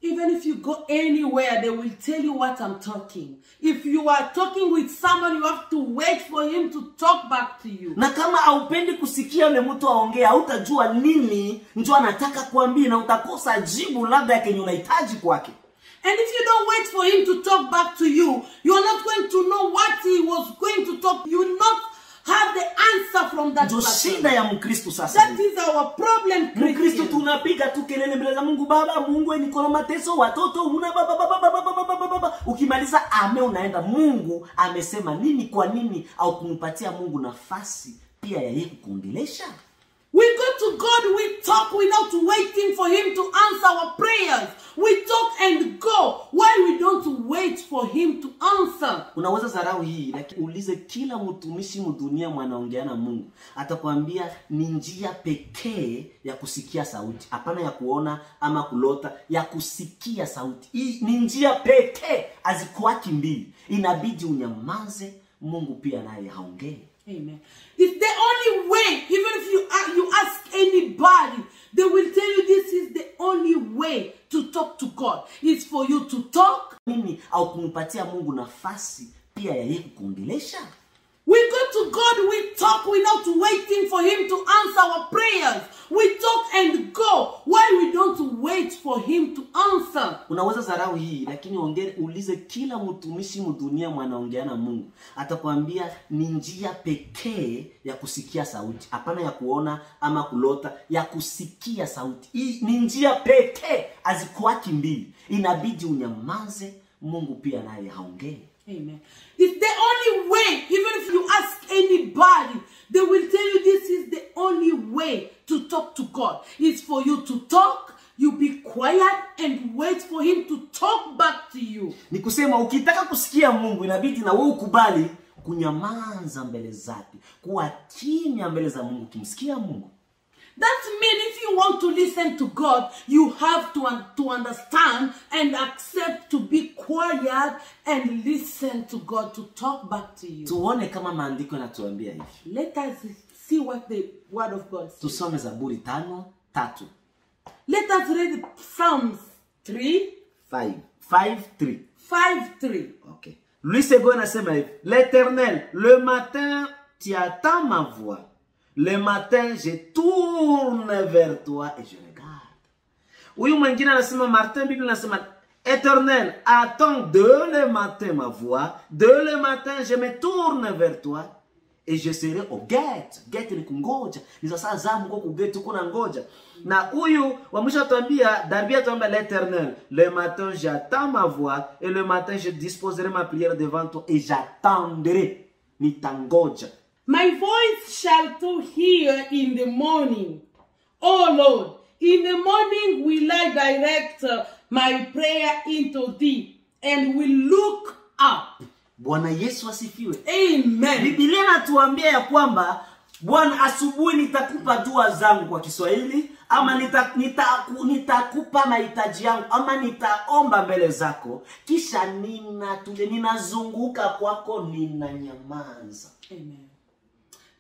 Even if you go anywhere, they will tell you what I'm talking. If you are talking with someone, you have to wait for him to talk back to you. Na kama haupendi kusikia yule mtu aongea, hutajua nini ndio anataka kuambia na utakosa jibu labda yake unahitaji kwake. And if you don't wait for him to talk back to you, you are not going to know what he was going to talk. You will not have the answer from that person. Shida ya Mkristo sasa. That is our problem. Mkristo tunapiga tu kelele mbele za Mungu, Baba Mungu niko na mateso, watoto una baba. Ukimaliza ame unaenda, Mungu amesema nini? Kwa nini au kumpatia Mungu nafasi pia ya yeye kuongelesha? We go to God, we talk without waiting for him to answer our prayers. We talk and go. Why we don't wait for him to answer? Unaweza zarau hii, lakini uulize kila mtumishi mdunia mwanaongea na Mungu. Atakwambia ni njia pekee ya kusikia sauti. Hapana ya kuona ama kulota, ya kusikia sauti. Hii ni njia pekee, azikuwaki mbili. Inabidi unyamaze, Mungu pia naye haongee. Amen. It's the only way. Even if you ask anybody, they will tell you this is the only way to talk to God. It's for you to talk. Mimi au kumpatia Mungu nafasi pia ya yeye kuongelesha. We go to God, we talk without waiting for him to answer our prayers. We talk and go. Why we don't wait for him to answer? Unaweza zarau hii, lakini ulize kila mtumishi mdunia mwanaongea na Mungu. Atakwambia ni njia pekee ya kusikia sauti. Hapana ya kuona ama kulota, ya kusikia sauti. Hii ni njia pekee, hazikuwaki mbili. Inabidi unyamaze, Mungu pia naye haongee. Amen. It's the only way. Even if you ask anybody, they will tell you this is the only way to talk to God. It's for you to talk, you be quiet and wait for him to talk back to you. Ni kusema ukitaka kusikia Mungu inabidi na wewe ukubali kunyamaza mbele zake. Kuwa kimya mbele za Mungu kumsikia Mungu. That means if you want to listen to God, you have to understand and accept to be quiet and listen to God to talk back to you. Tuone kama maandiko yanatuambia hivi. Let us see what the word of God says. Tusome Zaburi 5:3. Let us read Psalms 5:3. Okay. Lui Sego anasema hivi. L'Éternel, le matin tu attends ma voix. Le matin, je tourne vers toi et je regarde. Huyu mwingine anasema Martin, Bible anasema Éternel, attends de le matin ma voix. De le matin, je me tourne vers toi et je serai au guet. Guet ni kungoja. Ni sasa zamu kwa kuget kuna ngoja. Na huyu wa mwisho atuambia Darby atuambia l'Éternel, le matin j'attends ma voix et le matin je disposerai ma prière devant toi et j'attendrai. Nitangoja. My voice shall to hear in the morning. Oh Lord, in the morning will I direct my prayer into thee and will look up. Bwana Yesu asifiwe. Amen. Biblia inatuambia ya kwamba Bwana asubuhi nitakupa dua zangu kwa Kiswahili ama nitakupa mahitaji yangu ama nitaomba mbele zako kisha ninazunguka kwako ninanyamaza. Amen.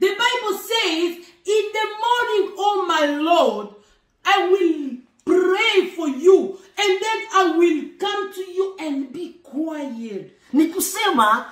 The Bible says, in the morning, oh my Lord, I will pray for you and then I will come to you and be quiet. Ni kusema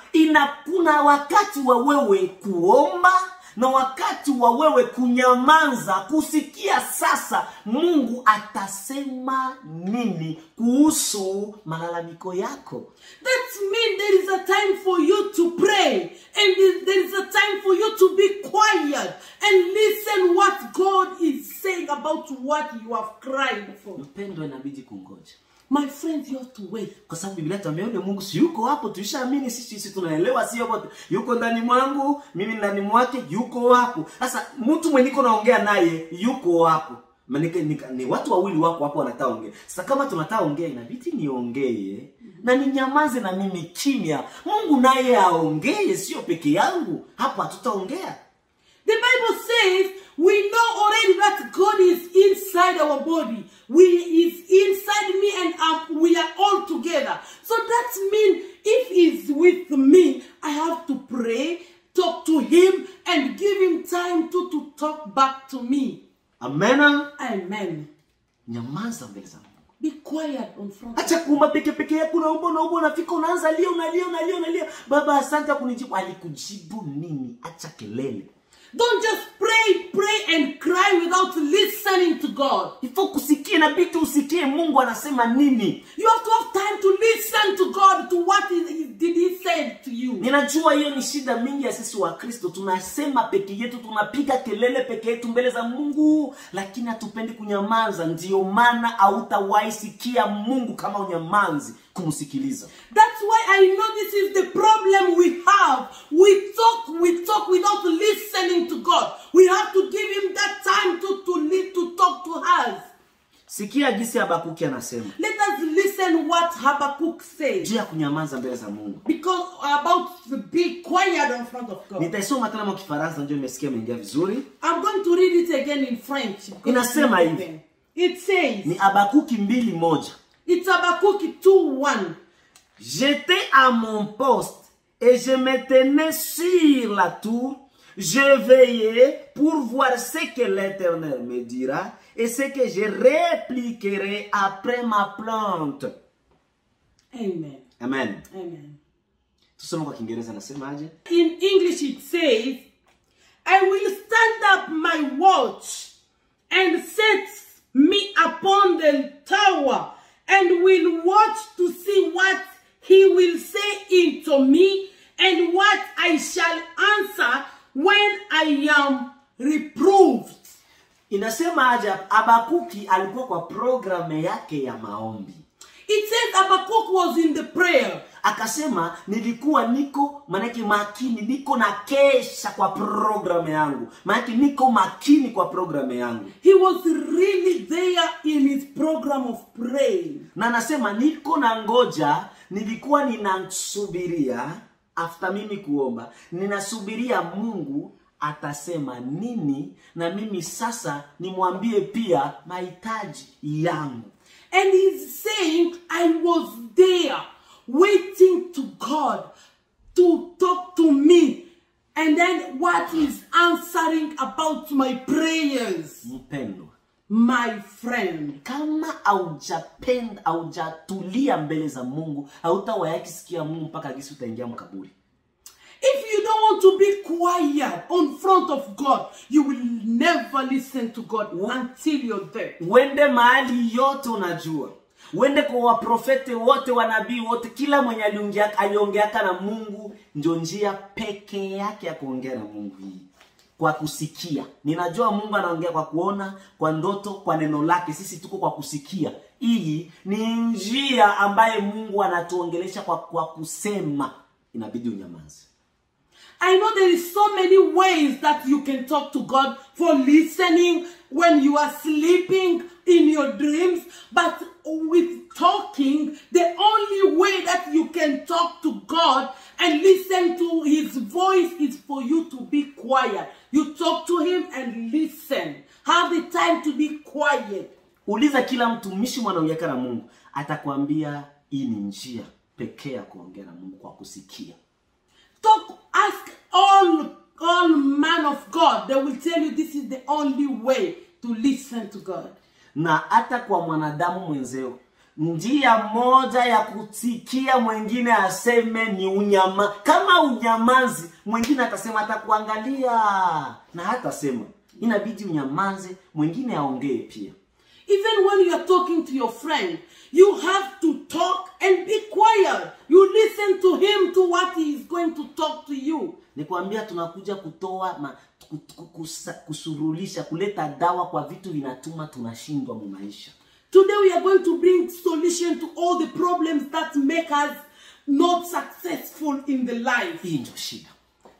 kuna wakati wa wewe kuomba na wakati wa wewe kunyamaza kusikia sasa Mungu atasema nini kuhusu malalamiko yako. That means there is a time for you to pray and there is a time for you to be quiet and listen what God is saying about what you have cried for. Mpendo inabidi kungoja. My friends, you have to wait. Kwa sababu Biblia tumeona Mungu si yuko hapo, tulishaamini sisi tunaelewa sio wote. Yuko ndani mwangu, mimi ndani mwake, yuko hapo. Sasa mtu mwenye niko naongea naye yuko hapo. Maana ni watu wawili wako hapo wanataka ongea. Sasa kama tunataka ongea inabidi niongee na ninyamaze na mimi kimya. Mungu naye aongee sio peke yangu. Hapo hatutaongea. The Bible says we know already that God is inside our body. Is inside me and we are all together. So that means if he's with me, I have to pray, talk to him, and give him time to talk back to me. Amen. Amen. Nyamaza mbele za Mungu. Be quiet on front. Acha kuomba peke yako naomba unafika unaanza unalia. Baba asante kunijibu. Alikujibu nini? Acha kelele. Don't just pray and cry without listening to God. Ifo kusikia na bitu usikie Mungu anasema nini. You have to have time to listen to God, to what did he say to you. Ninajua hiyo ni shida mingi ya sisi wa Kristo. Tunasema peke yetu, tunapiga kelele peke yetu mbele za Mungu, lakini hatupendi kunyamaza. Ndio maana hautawahi sikia Mungu kama unyamanzi kumsikiliza. That's why I know this is the problem we have. We talk without listening to God. We have to give him that time to talk to us. Sikia jinsi Habakuki anasema. Let us listen what Habakkuk says. Juu ya kunyamaza mbele za Mungu. Because about to be quiet in front of God. Nitaisoma tena kwa Kifaransa ndio nimesikia imeingia vizuri. I'm going to read it again in French. Inasema hivi. It says. Ni Habakuki 2:1. It's Habakkuk 2:1. J'étais à mon poste et je me tenais sur la tour. Je veillais pour voir ce que l'Éternel me dira et ce que je répliquerai après ma plainte. Amen. Amen. Amen. Tusome kwa Kiingereza nasemaje? In English it says, I will stand up my watch and set me upon the tower and will watch to see what he will say unto me and what I shall answer when I am reproved. Inasema aje? Habakuki alikuwa kwa programu yake ya maombi. It says Habakkuk was in the prayer. Akasema nilikuwa niko manake makini, niko na kesha kwa programu yangu. Manake niko makini kwa programu yangu. He was really there in his program of praying. Na anasema niko na ngoja, nilikuwa ninasubiria after mimi kuomba, ninasubiria Mungu atasema nini na mimi sasa nimwambie pia mahitaji yangu. And he's saying, I was there waiting to God to talk to me. And then what is answering about my prayers? Mpendwa, my friend, kama haujatulia mbele za Mungu, hautawayakisikia Mungu mpaka gisi utaingia mkaburi. If you don't want to be quiet on front of God, you will never listen to God until you're there. Wende mahali yote unajua. Wende kwa waprofete wote, wanabii wote, kila mwenye aliongeaka na Mungu, ndio njia peke yake ya kuongea na Mungu hii. Kwa kusikia. Ninajua Mungu anaongea kwa kuona, kwa ndoto, kwa neno lake. Sisi tuko kwa kusikia. Hii ni njia ambaye Mungu anatuongelesha kwa kusema. Inabidi unyamaze. I know there is so many ways that you can talk to God, for listening when you are sleeping, in your dreams, but with talking, the only way that you can talk to God and listen to his voice is for you to be quiet. You talk to him and listen. Have the time to be quiet. Uliza kila mtumishi mwanaongea na Mungu, atakwambia hii ni njia pekee ya kuongea na Mungu, kwa kusikia. Ask all man of God. They will tell you this is the only way to listen to God. Na hata kwa mwanadamu mwenzeo, njia moja ya kusikia mwingine aseme ni unyama. Kama unyamazi, mwingine atasema, atakuangalia na hatasema. Inabidi unyamaze, mwingine aongee pia. Even when you are talking to your friend, you have to talk and be quiet. You listen to him, to what he is going to talk to you. Nikwambia tunakuja kutoa kusurulisha, kuleta dawa kwa vitu vinatuma tunashindwa mu maisha. Today we are going to bring solution to all the problems that make us not successful in the life. Hii ndio shida.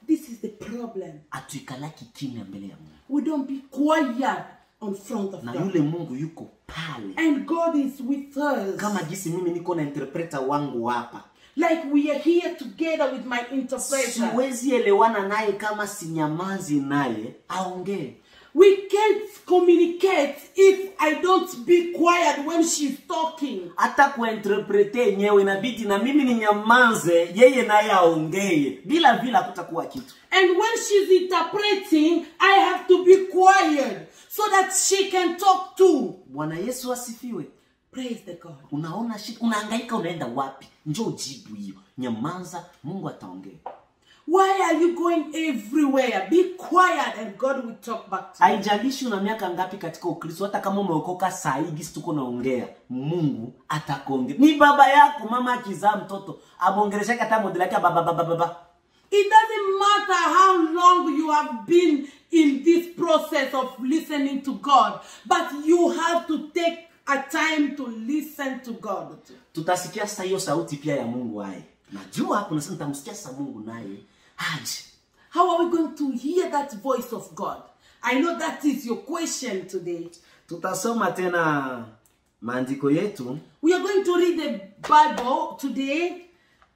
This is the problem. Atuikalaki kimya mbele ya Mungu. We don't be quiet on front of na God. yule Mungu yuko pale. And God is with us. Kama jinsi mimi niko na interpreter wangu hapa. Like we are here together with my interpreter. Siwezi elewana naye kama sinyamazi naye aongee. We can't communicate if I don't be quiet when she's talking. Hata kuinterprete yenyewe inabidi na mimi ninyamaze, yeye naye aongee. Bila kutakuwa kitu. And when she's interpreting, I have to be quiet so that she can talk too. Bwana Yesu asifiwe. Praise the God. Unaona shida, unahangaika unaenda wapi? Njoo jibu hiyo. Nyamaza, Mungu ataongea. Why are you going everywhere? Be quiet and God will talk back to you. Haijalishi una miaka ngapi katika Ukristo, hata kama umeokoka saa hii gisi tuko naongea, Mungu atakuongea. Ni baba yako, mama akizaa mtoto, amongelesha hata modela yake baba. It doesn't matter how long you have been in this process of listening to God, but you have to take a time to listen to God. Tutasikia sasa hiyo sauti pia ya Mungu hai. Najua kuna sasa nitamsikia sasa Mungu naye aje. How are we going to hear that voice of God? I know that is your question today. Tutasoma tena maandiko yetu. We are going to read the Bible today.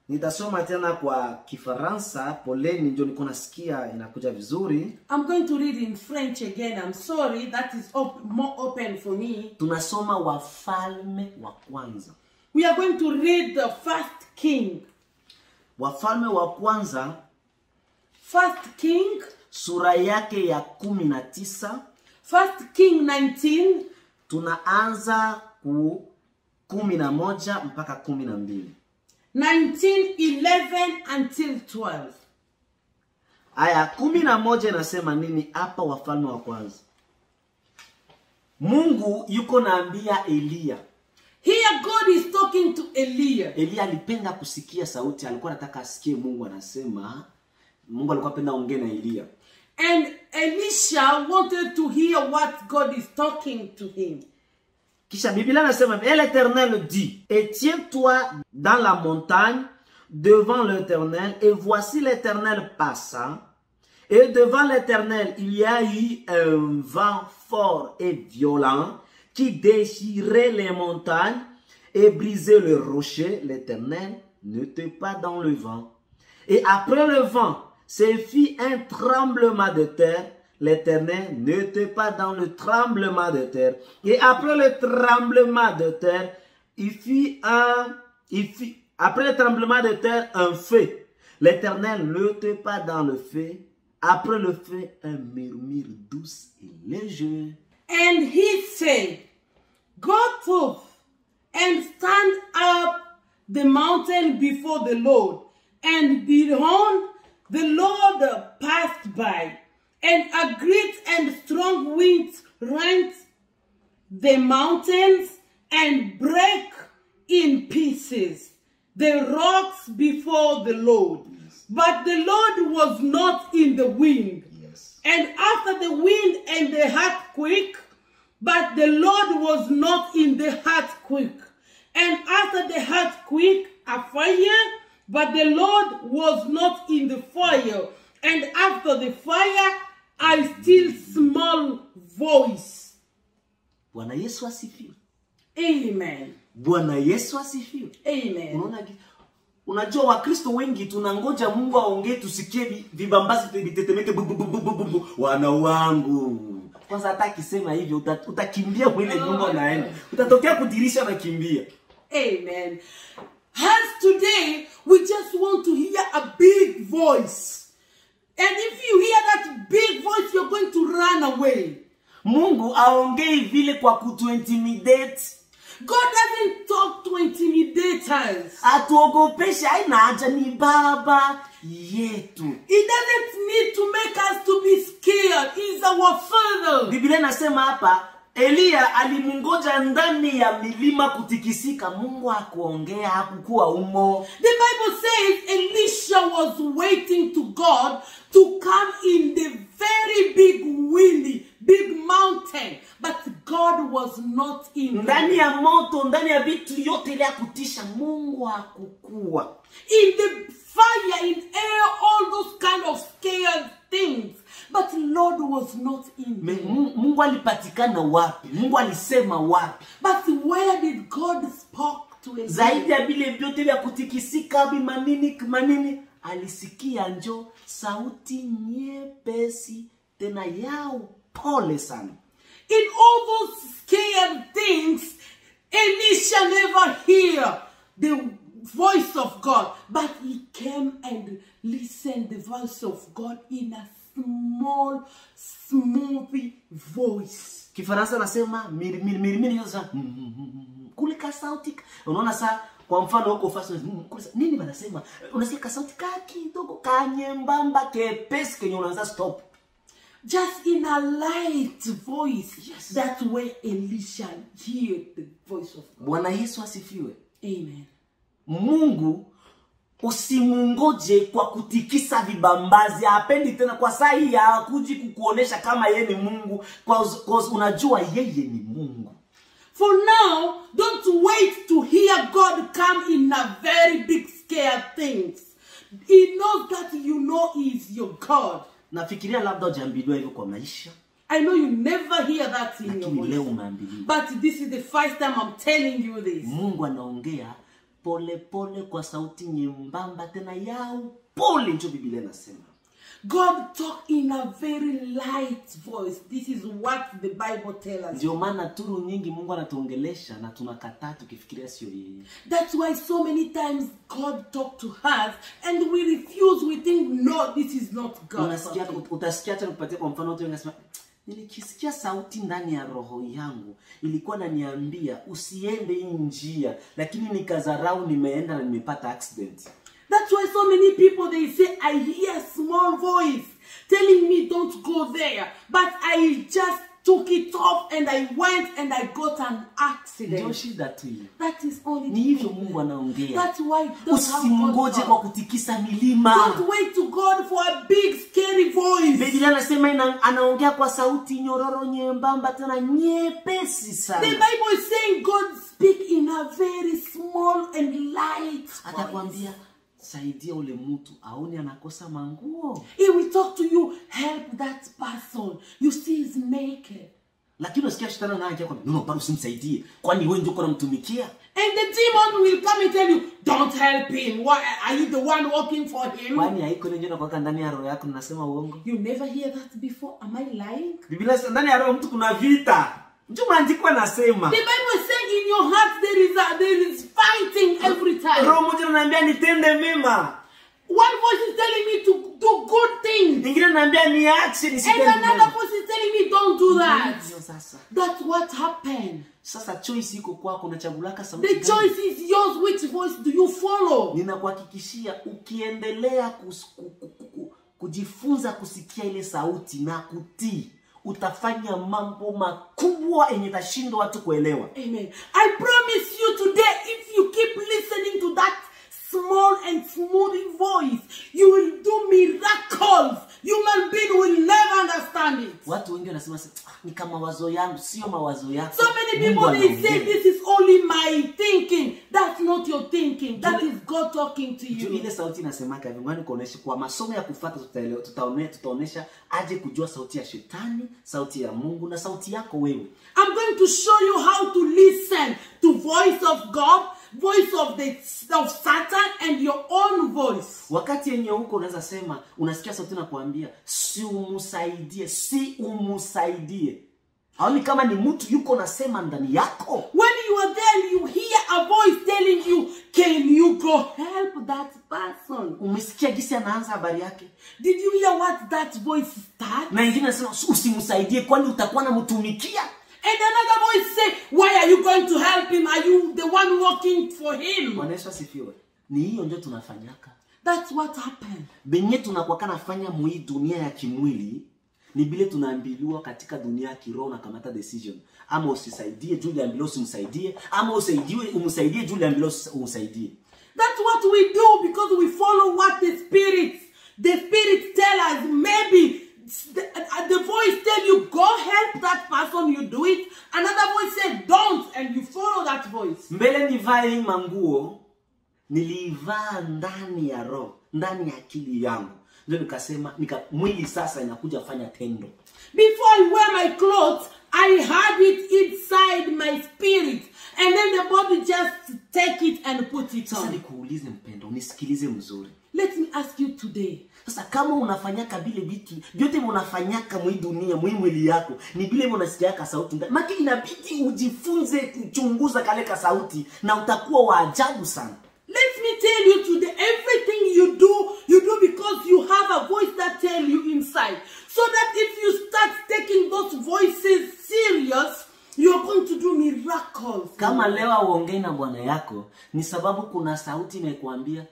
Nitasoma tena kwa Kifaransa, poleni ndio niko nasikia inakuja vizuri. I'm going to read in French again. I'm sorry, that is more open for me. Tunasoma Wafalme wa kwanza. We are going to read the First King. Wafalme wa kwanza, First King, sura yake ya 19. First King 19. Tunaanza ku 11 mpaka 12. 19:11 until 12. Aya 11 inasema nini hapa Wafalme wa kwanza? Mungu yuko naambia Elia. Here God is talking to Elia. Elia alipenda kusikia sauti, alikuwa anataka asikie Mungu anasema. Mungu alikuwa anapenda ongea na Elia. And Elisha wanted to hear what God is talking to him. Kisha Biblia nasema, et l'Éternel dit, et tiens-toi dans la montagne devant l'Éternel, et voici l'Éternel passa, et devant l'Éternel il y a eu un vent fort et violent qui déchirait les montagnes et brisait le rocher. L'Éternel n'était pas dans le vent. Et après le vent, se fit un tremblement de terre. L'Éternel n'était pas dans le tremblement de terre. Et après le tremblement de terre, après le tremblement de terre, un feu. L'Éternel n'était pas dans le feu. Après le feu, un murmure douce et léger. And he said, go forth and stand up the mountain before the Lord. And behold, the Lord passed by, and a great and strong wind rent the mountains and brake in pieces the rocks before the Lord. Yes. But the Lord was not in the wind. Yes. And after the wind and the earthquake, but the Lord was not in the earthquake. And after the earthquake, a fire, but the Lord was not in the fire. And after the fire, a still small voice. Bwana Yesu asifiwe. Amen. Bwana Yesu asifiwe. Amen. Unajua Wakristo wengi tunangoja Mungu aongee tusikie vibambazi vitetemeke wana wangu. Kwanza hata akisema hivyo utakimbia mwile nyumba naenda. Utatokea kudirisha na kimbia. Amen. As today we just want to hear a big voice. And if you hear that big voice, you're going to run away. Mungu aongei vile kwa kutuintimidate. God doesn't talk to intimidate us. Atuogopesha, haina haja, ni baba yetu. He doesn't need to make us to be scared. He's our Father. Biblia inasema hapa, Elia alimungoja ndani ya milima kutikisika. Mungu hakuongea, hakukuwa umo. The Bible says Elisha was waiting to God to come in the very big windy, big mountain. But God was not in ndani ya moto, ndani ya vitu yote ile ya kutisha, Mungu hakukuwa. In the fire, in air, all those kind of scared things. But Lord was not in there. Mungu alipatikana wapi? Mungu alisema wapi? But where did God spoke to Elia? Zaidi ya vile vyote vya kutikisika manini, alisikia njo sauti nyepesi tena yao pole sana. In all those scared things, Elisha never hear the voice of God, but he came and listened the voice of God in a small, smooth voice. Kifaransa nasema mirimiri yoza kulika sauti. Unaona saa kwa mfano huko fast nini wanasema? Unasikia sauti kidogo kanyembamba kepesi kenye unaanza stop. Just in a light voice. Yes. That's where Elisha heard the voice of God. Bwana Yesu asifiwe. Amen. Mungu usimungoje kwa kutikisa vibambazi. Hapendi tena kwa saa hii hakuji kukuonesha kama yeye ni Mungu, kwa unajua yeye ni Mungu. For now, don't wait to hear God come in a very big scare things. He knows that you know he is your God. Nafikiria labda hujambiliwa hivyo kwa maisha. I know you never hear that in your voice. Leo umeambiliwa. But this is the first time I'm telling you this. Mungu anaongea pole pole kwa sauti nyembamba tena yao pole, ndio Biblia inasema. God talk in a very light voice. This is what the Bible tells us. Ndio maana turu nyingi Mungu anatuongelesha na tunakataa tukifikiria sio yeye. That's why so many times God talk to us and we refuse. We think no, this is not God. Utasikia hata kupatia kwa mfano watu wanasema Nilikisikia sauti ndani ya roho yangu ilikuwa inaniambia usiende hii njia, lakini nikazarau nimeenda na nimepata accident. That's why so many people, they say, I hear a small voice telling me don't go there. But I just took it off and I went and I got an accident. Ndio shida tu hiyo. That is only Ni hivyo Mungu anaongea. That's why usimngoje kwa kutikisa milima. Don't wait to God for a big scary voice. Biblia inasema anaongea kwa sauti nyororo nyembamba tena nyepesi sana. The Bible is saying God speak in a very small and light voice. Atakwambia saidia ule mtu aone anakosa manguo. He will talk to you, help that person. You see he's naked. Lakini unasikia shetani anaanza kwambia, "No, bado usimsaidie. Kwani wewe ndio unamtumikia?" And the demon will come and tell you, don't help him. Why are you the one working for him? Kwani haiko nje na kwa ndani ya roho yako unasema uongo? You never hear that before. Am I lying? Biblia inasema ndani ya roho mtu kuna vita. Mtu maandiko anasema. The Bible is saying in your heart there is fighting every time. Roho mmoja ananiambia nitende mema. One voice is telling me to do good things. Nyingine ananiambia niache nisitende And mema. another voice is telling me don't do that. Ndio sasa. That's what happened. Sasa choice iko kwako, unachagulaka sauti The gani? choice is yours. Which voice do you follow? Ninakuhakikishia ukiendelea kujifunza kusikia ile sauti na kutii, utafanya mambo makubwa yenye tashindwa watu kuelewa. Amen. I promise you today, if you keep listening to that small and smooth voice, you will do miracles. Human being will never understand it. Watu wengi wanasema ni kama mawazo yangu, sio mawazo yako. So many people, they say this is only my thinking. That's not your thinking. That is God talking to you. Ile sauti inasemaka hivi, ngani kuonesha kwa masomo ya kufuata tutaonesha aje kujua sauti ya shetani, sauti ya Mungu na sauti yako wewe. I'm going to show you how to listen to voice of God, voice of Satan, and your own voice. Wakati yenye huko unaweza sema unasikia sauti na kuambia si umusaidie. Haoni kama ni mtu yuko nasema ndani yako. When you are there, you hear a voice telling you, can you go help that person? Umesikia gisi anaanza habari yake? Did you hear what that voice starts? Na ingine anasema usimsaidie kwani utakuwa namtumikia. And another voice say, why are you going to help him? Are you the one working for him? Bwana Yesu asifiwe. Ni hiyo ndio tunafanyaka. That's what happened. Benye tunakuwa nafanya mwi dunia ya kimwili ni bile tunaambiliwa katika dunia ya kiroho na kamata decision. Ama usisaidie juu ya ambilo usimsaidie, ama umsaidie juu ya ambilo umsaidie. That's what we do because we follow what the spirits tell us. Maybe the voice tell you go help that person, you do it. Another voice said don't, and you follow that voice. Mbele nivae hii manguo nilivaa ndani ya roho, ndani ya akili yangu. Ndio nikasema mwili sasa inakuja fanya tendo. Before I wear my clothes, I had it inside my spirit, and then the body just take it and put it Sasa on. nikuulize mpendo, unisikilize mzuri. Let me ask you today. Sasa kama unafanyaka vile vitu vyote unafanyaka mwi dunia, mwili yako, ni vile unasikiaka sauti ndani. Maki inabidi ujifunze kuchunguza kale ka sauti na utakuwa wa ajabu sana. Let me tell you today, everything you do because you have a voice that tell you inside. So that if you start taking those voices serious, you're going to do miracles. Kama leo uongee na bwana yako, ni sababu kuna sauti imekuambia,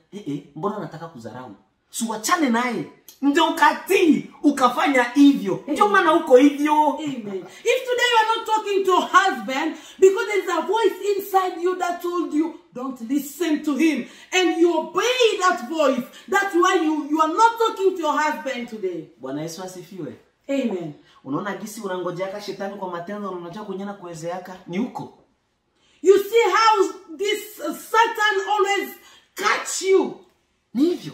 mbona unataka kudharau? Suachane naye. Ndio ukatii, ukafanya hivyo. Ndio maana uko hivyo. Amen. If today you are not talking to your husband because there's a voice inside you that told you don't listen to him, and you obey that voice, that's why you are not talking to your husband today. Bwana Yesu asifiwe. Amen. Unaona gisi unangojeaka shetani kwa matendo na unajua kunyana kuwezeaka ni huko. You see how this Satan always catch you. Ni hivyo.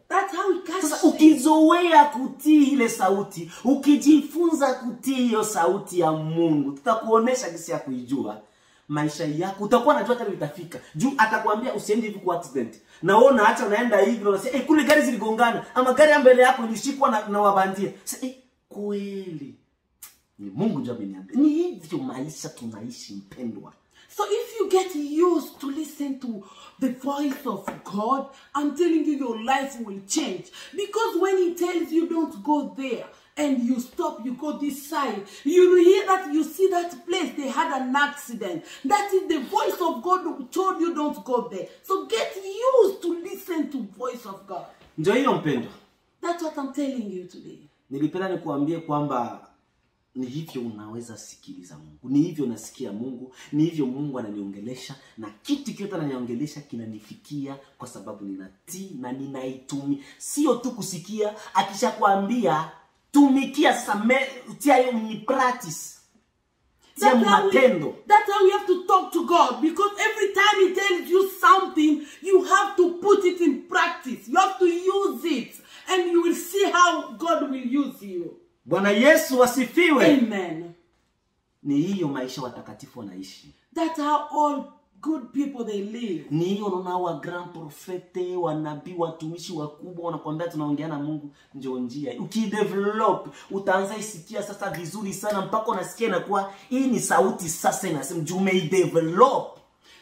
That's how he catches Sasa you. ukizoea kutii ile sauti, ukijifunza kutii hiyo sauti ya Mungu, tutakuonesha gisi ya kuijua. Maisha yako utakuwa unajua hata itafika. Juu atakwambia usiende hivi kwa accident. Na wewe unaacha unaenda hivi na unasema kule gari ziligongana ama gari mbele yako ilishikwa na wabandia. Sasa kweli ni Mungu ndiye ameniambia. Ni hivyo maisha tunaishi mpendwa. So if you get used to listen to the voice of God, I'm telling you, your life will change. Because when he tells you don't go there, and you stop, you go this side, you hear that, you see that place, they had an accident. That is the voice of God who told you don't go there. So get used to listen to voice of God. Ndio hiyo mpendo. That's what I'm telling you today. Nilipenda nikuambie kwamba ni hivyo unaweza sikiliza Mungu. Ni hivyo nasikia Mungu. Ni hivyo Mungu ananiongelesha. Na kitu kyote ananiongelesha kinanifikia kwa sababu ninatii na ninaitumia. Sio tu kusikia, akishakwambia tumikia sasa, tia hiyo ni practice. That's how we have to talk to God, because every time he tells you something, you have to put it in practice. You have to use it, and you will see how God will use you. Bwana Yesu asifiwe. Amen. Ni hiyo maisha watakatifu wanaishi. That's how all good people they live. Ni hiyo unaona wa grand prophete, wanabii, watumishi wakubwa wanakuambia tunaongea na Mungu ndio njia. Ukidevelop utaanza isikia sasa vizuri sana mpaka unasikia inakuwa hii ni sauti sasa inasema umeidevelop.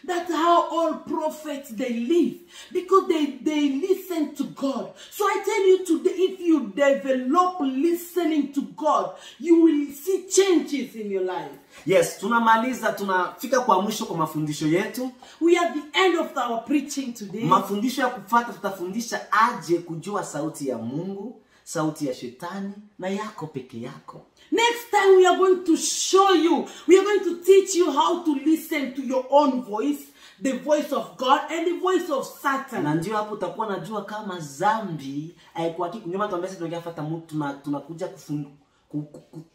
That's how all prophets they live, because they listen to God. So I tell you today, if you develop listening to God, you will see changes in your life. Yes, tunamaliza, tunafika kwa mwisho kwa mafundisho yetu. We are at the end of our preaching today. Mafundisho ya kufuata tutafundisha aje kujua sauti ya Mungu, sauti ya shetani na yako peke yako. Next time we are going to show you, we are going to teach you how to listen to your own voice, the voice of God and the voice of Satan. Na ndio hapo utakuwa najua kama dhambi haikuwa kitu. Ndio maana tuambia tunafuata mtu, tunakuja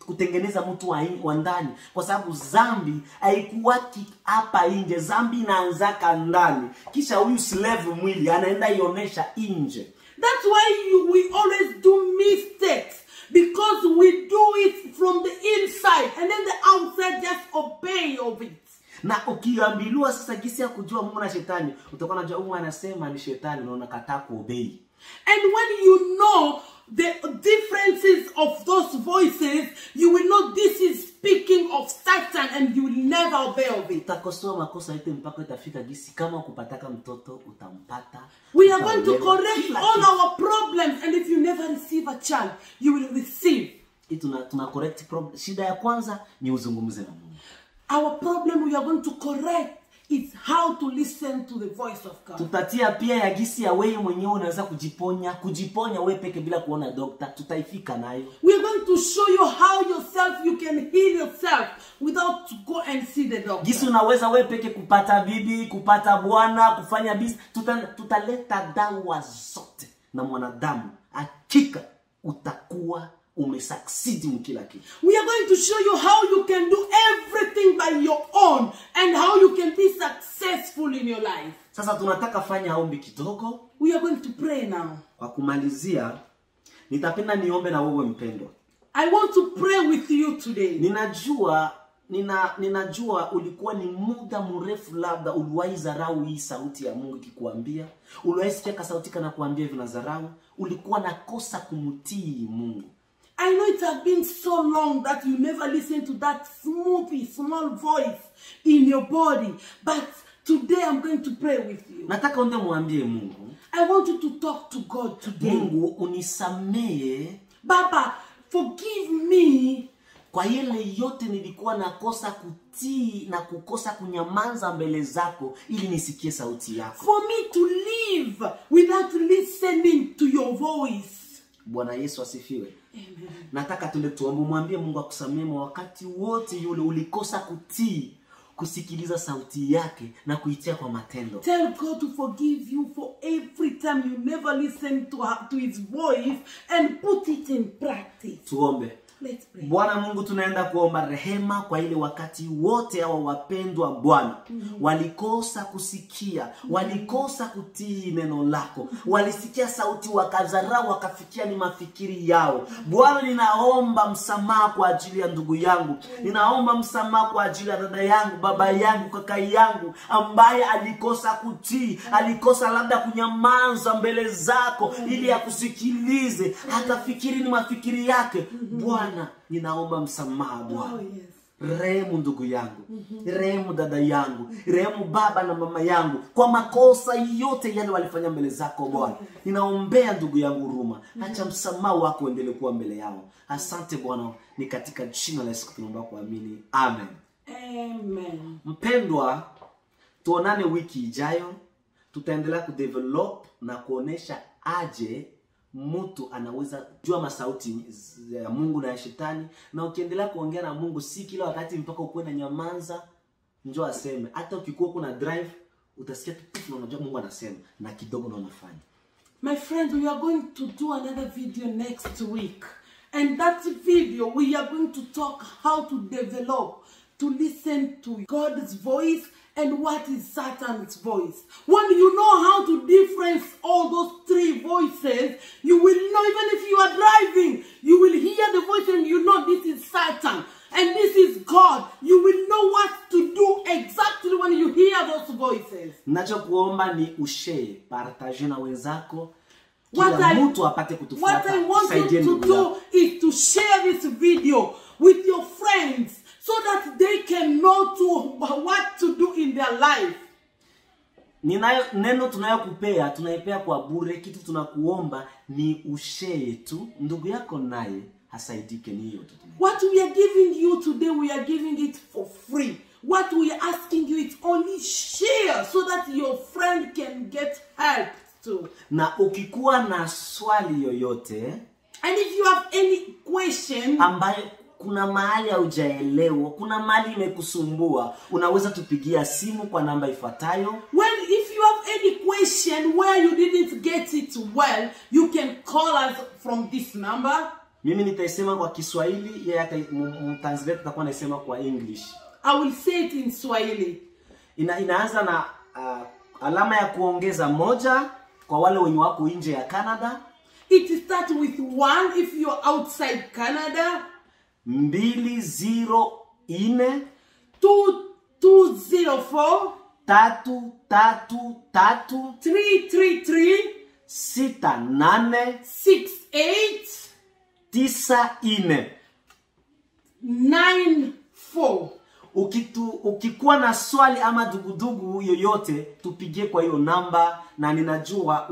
kutengeneza mtu wa ndani, kwa sababu dhambi haikuwa hapa nje. Dhambi inaanza ndani, kisha huyu slave mwili anaenda ionesha nje. That's why we always do mistakes, because we do it from the inside and then the outside just obey of it. Na ukiambiliwa sasa gisi ya kujua Mungu na shetani, utakuwa unajua Mungu anasema ni shetani na unakataa kuobey. And when you know the differences of those voices, you will know this is speaking of Satan and you will never obey of it. Utakosoa makosa yote mpaka itafika gisi kama kupataka mtoto utampata. We are going to correct all our problems, and if you never receive a child, you will receive. Tuna correct problem. Shida ya kwanza ni uzungumze na Mungu. Our problem we are going to correct is how to listen to the voice of God. Tutatia pia ya gisi ya wewe mwenyewe unaweza kujiponya wewe peke bila kuona doctor. Tutaifika nayo. We are going to show you how yourself you can heal yourself without to go and see the doctor. Gisi unaweza wewe peke kupata bibi, kupata bwana, kufanya business. Tutaleta dawa zote na mwanadamu. Hakika utakuwa umesucceed mkila kitu. We are going to show you how you can do everything by your own and how you can be successful in your life. Sasa tunataka fanya ombi kidogo. We are going to pray now. Kwa kumalizia, nitapenda niombe na wewe mpendwa. I want to pray with you today. Ninajua ulikuwa ni muda mrefu labda uliwahi dharau hii sauti ya Mungu ikikuambia. Uliwahi sikia sauti kana kuambia hivi na dharau. Ulikuwa nakosa kumtii Mungu. I know it has been so long that you never listen to that small voice in your body. But today I'm going to pray with you. Nataka uende muambie Mungu. I want you to talk to God today. Mungu unisamehe. Baba, forgive me. Kwa yale yote nilikuwa nakosa kutii na kukosa kunyamaza mbele zako ili nisikie sauti yako. For me to live without listening to your voice. Bwana Yesu asifiwe. Amen. Nataka tuombe mwambie Mungu akusamehe wakati wote yule ulikosa kutii, kusikiliza sauti yake na kuitia kwa matendo. Tell God to forgive you for every time you never listen to his voice and put it in practice. Tuombe. Let's pray. Bwana Mungu, tunaenda kuomba rehema kwa ile wakati wote hao wapendwa Bwana walikosa kusikia, walikosa kutii neno lako, walisikia sauti wakadharau wakafikia ni mafikiri yao. Bwana, ninaomba msamaha kwa ajili ya ndugu yangu, ninaomba msamaha kwa ajili ya dada yangu, baba yangu, kaka yangu ambaye alikosa kutii, alikosa labda kunyamaza mbele zako ili akusikilize, akafikiri ni mafikiri yake. Bwana, ninaomba msamaha Bwana. Oh, yes. rehemu ndugu yangu, rehemu dada yangu, rehemu baba na mama yangu kwa makosa yote yale walifanya mbele zako Bwana. Ninaombea ndugu yangu huruma, acha msamaha wako uendelee kuwa mbele yao. Asante Bwana, ni katika jina la Yesu tunaomba kuamini. Amen. Amen. Mpendwa, tuonane wiki ijayo. Tutaendelea kudevelop na kuonesha aje mtu anaweza jua masauti ya Mungu na ya shetani. Na ukiendelea kuongea na Mungu si kila wakati mpaka ukuwe na nyamanza njoo aseme. Hata ukikuwa kuna drive utasikia tu na unajua Mungu anasema na kidogo na unafanya. My friends, we are going to do another video next week. And that video, we are going to talk how to develop, to listen to God's voice and what is Satan's voice. When you know how to difference all those three voices, you will know, even if you are driving, you will hear the voice and you know this is Satan and this is God. You will know what to do exactly when you hear those voices. Nachokuomba ni ushare, partage na wenzako. What I want you to do is to share this video with your friends so that they can know what to do in their life. Neno tunayokupea tunaipea kwa bure. Kitu tunakuomba ni ushare tu, ndugu yako naye hasaidike. Ni hiyo tu. What we are giving you today, we are giving it for free. What we are asking you is only share so that your friend can get help too. Na ukikuwa na swali yoyote, and if you have any question ambayo kuna mahali haujaelewa, kuna mahali imekusumbua, unaweza tupigia simu kwa namba ifuatayo. Well, if you have any question where you didn't get it well, you can call us from this number. Mimi nitaisema kwa Kiswahili, yeye mtranslate atakuwa anasema kwa English. I will say it in Swahili. Inaanza na alama ya kuongeza 1 kwa wale wenye wako nje ya Canada. It starts with 1 if you are outside Canada. 204 2204 333 333 68 68 94. 94. Ukikuwa na swali ama dugudugu yoyote, tupigie kwa hiyo namba na ninajua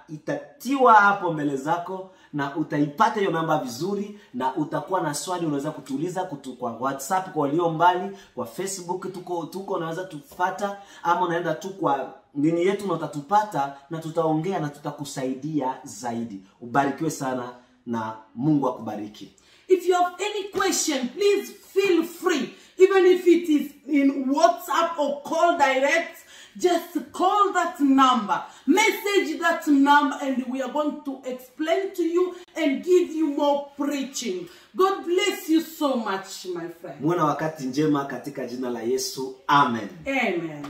itatiwa hapo mbele zako na utaipata hiyo namba vizuri. Na utakuwa na swali unaweza kutuuliza kwa WhatsApp kwa walio mbali, kwa Facebook tuko unaweza tufuata, ama unaenda tu kwa nini yetu na utatupata na tutaongea na tutakusaidia zaidi. Ubarikiwe sana na Mungu akubariki. If you have any question, please feel free. Even if it is in WhatsApp or call direct, just call that number, message that number, and we are going to explain to you and give you more preaching. God bless you so much, my friend. Muwe na wakati njema katika jina la Yesu. Amen. Amen.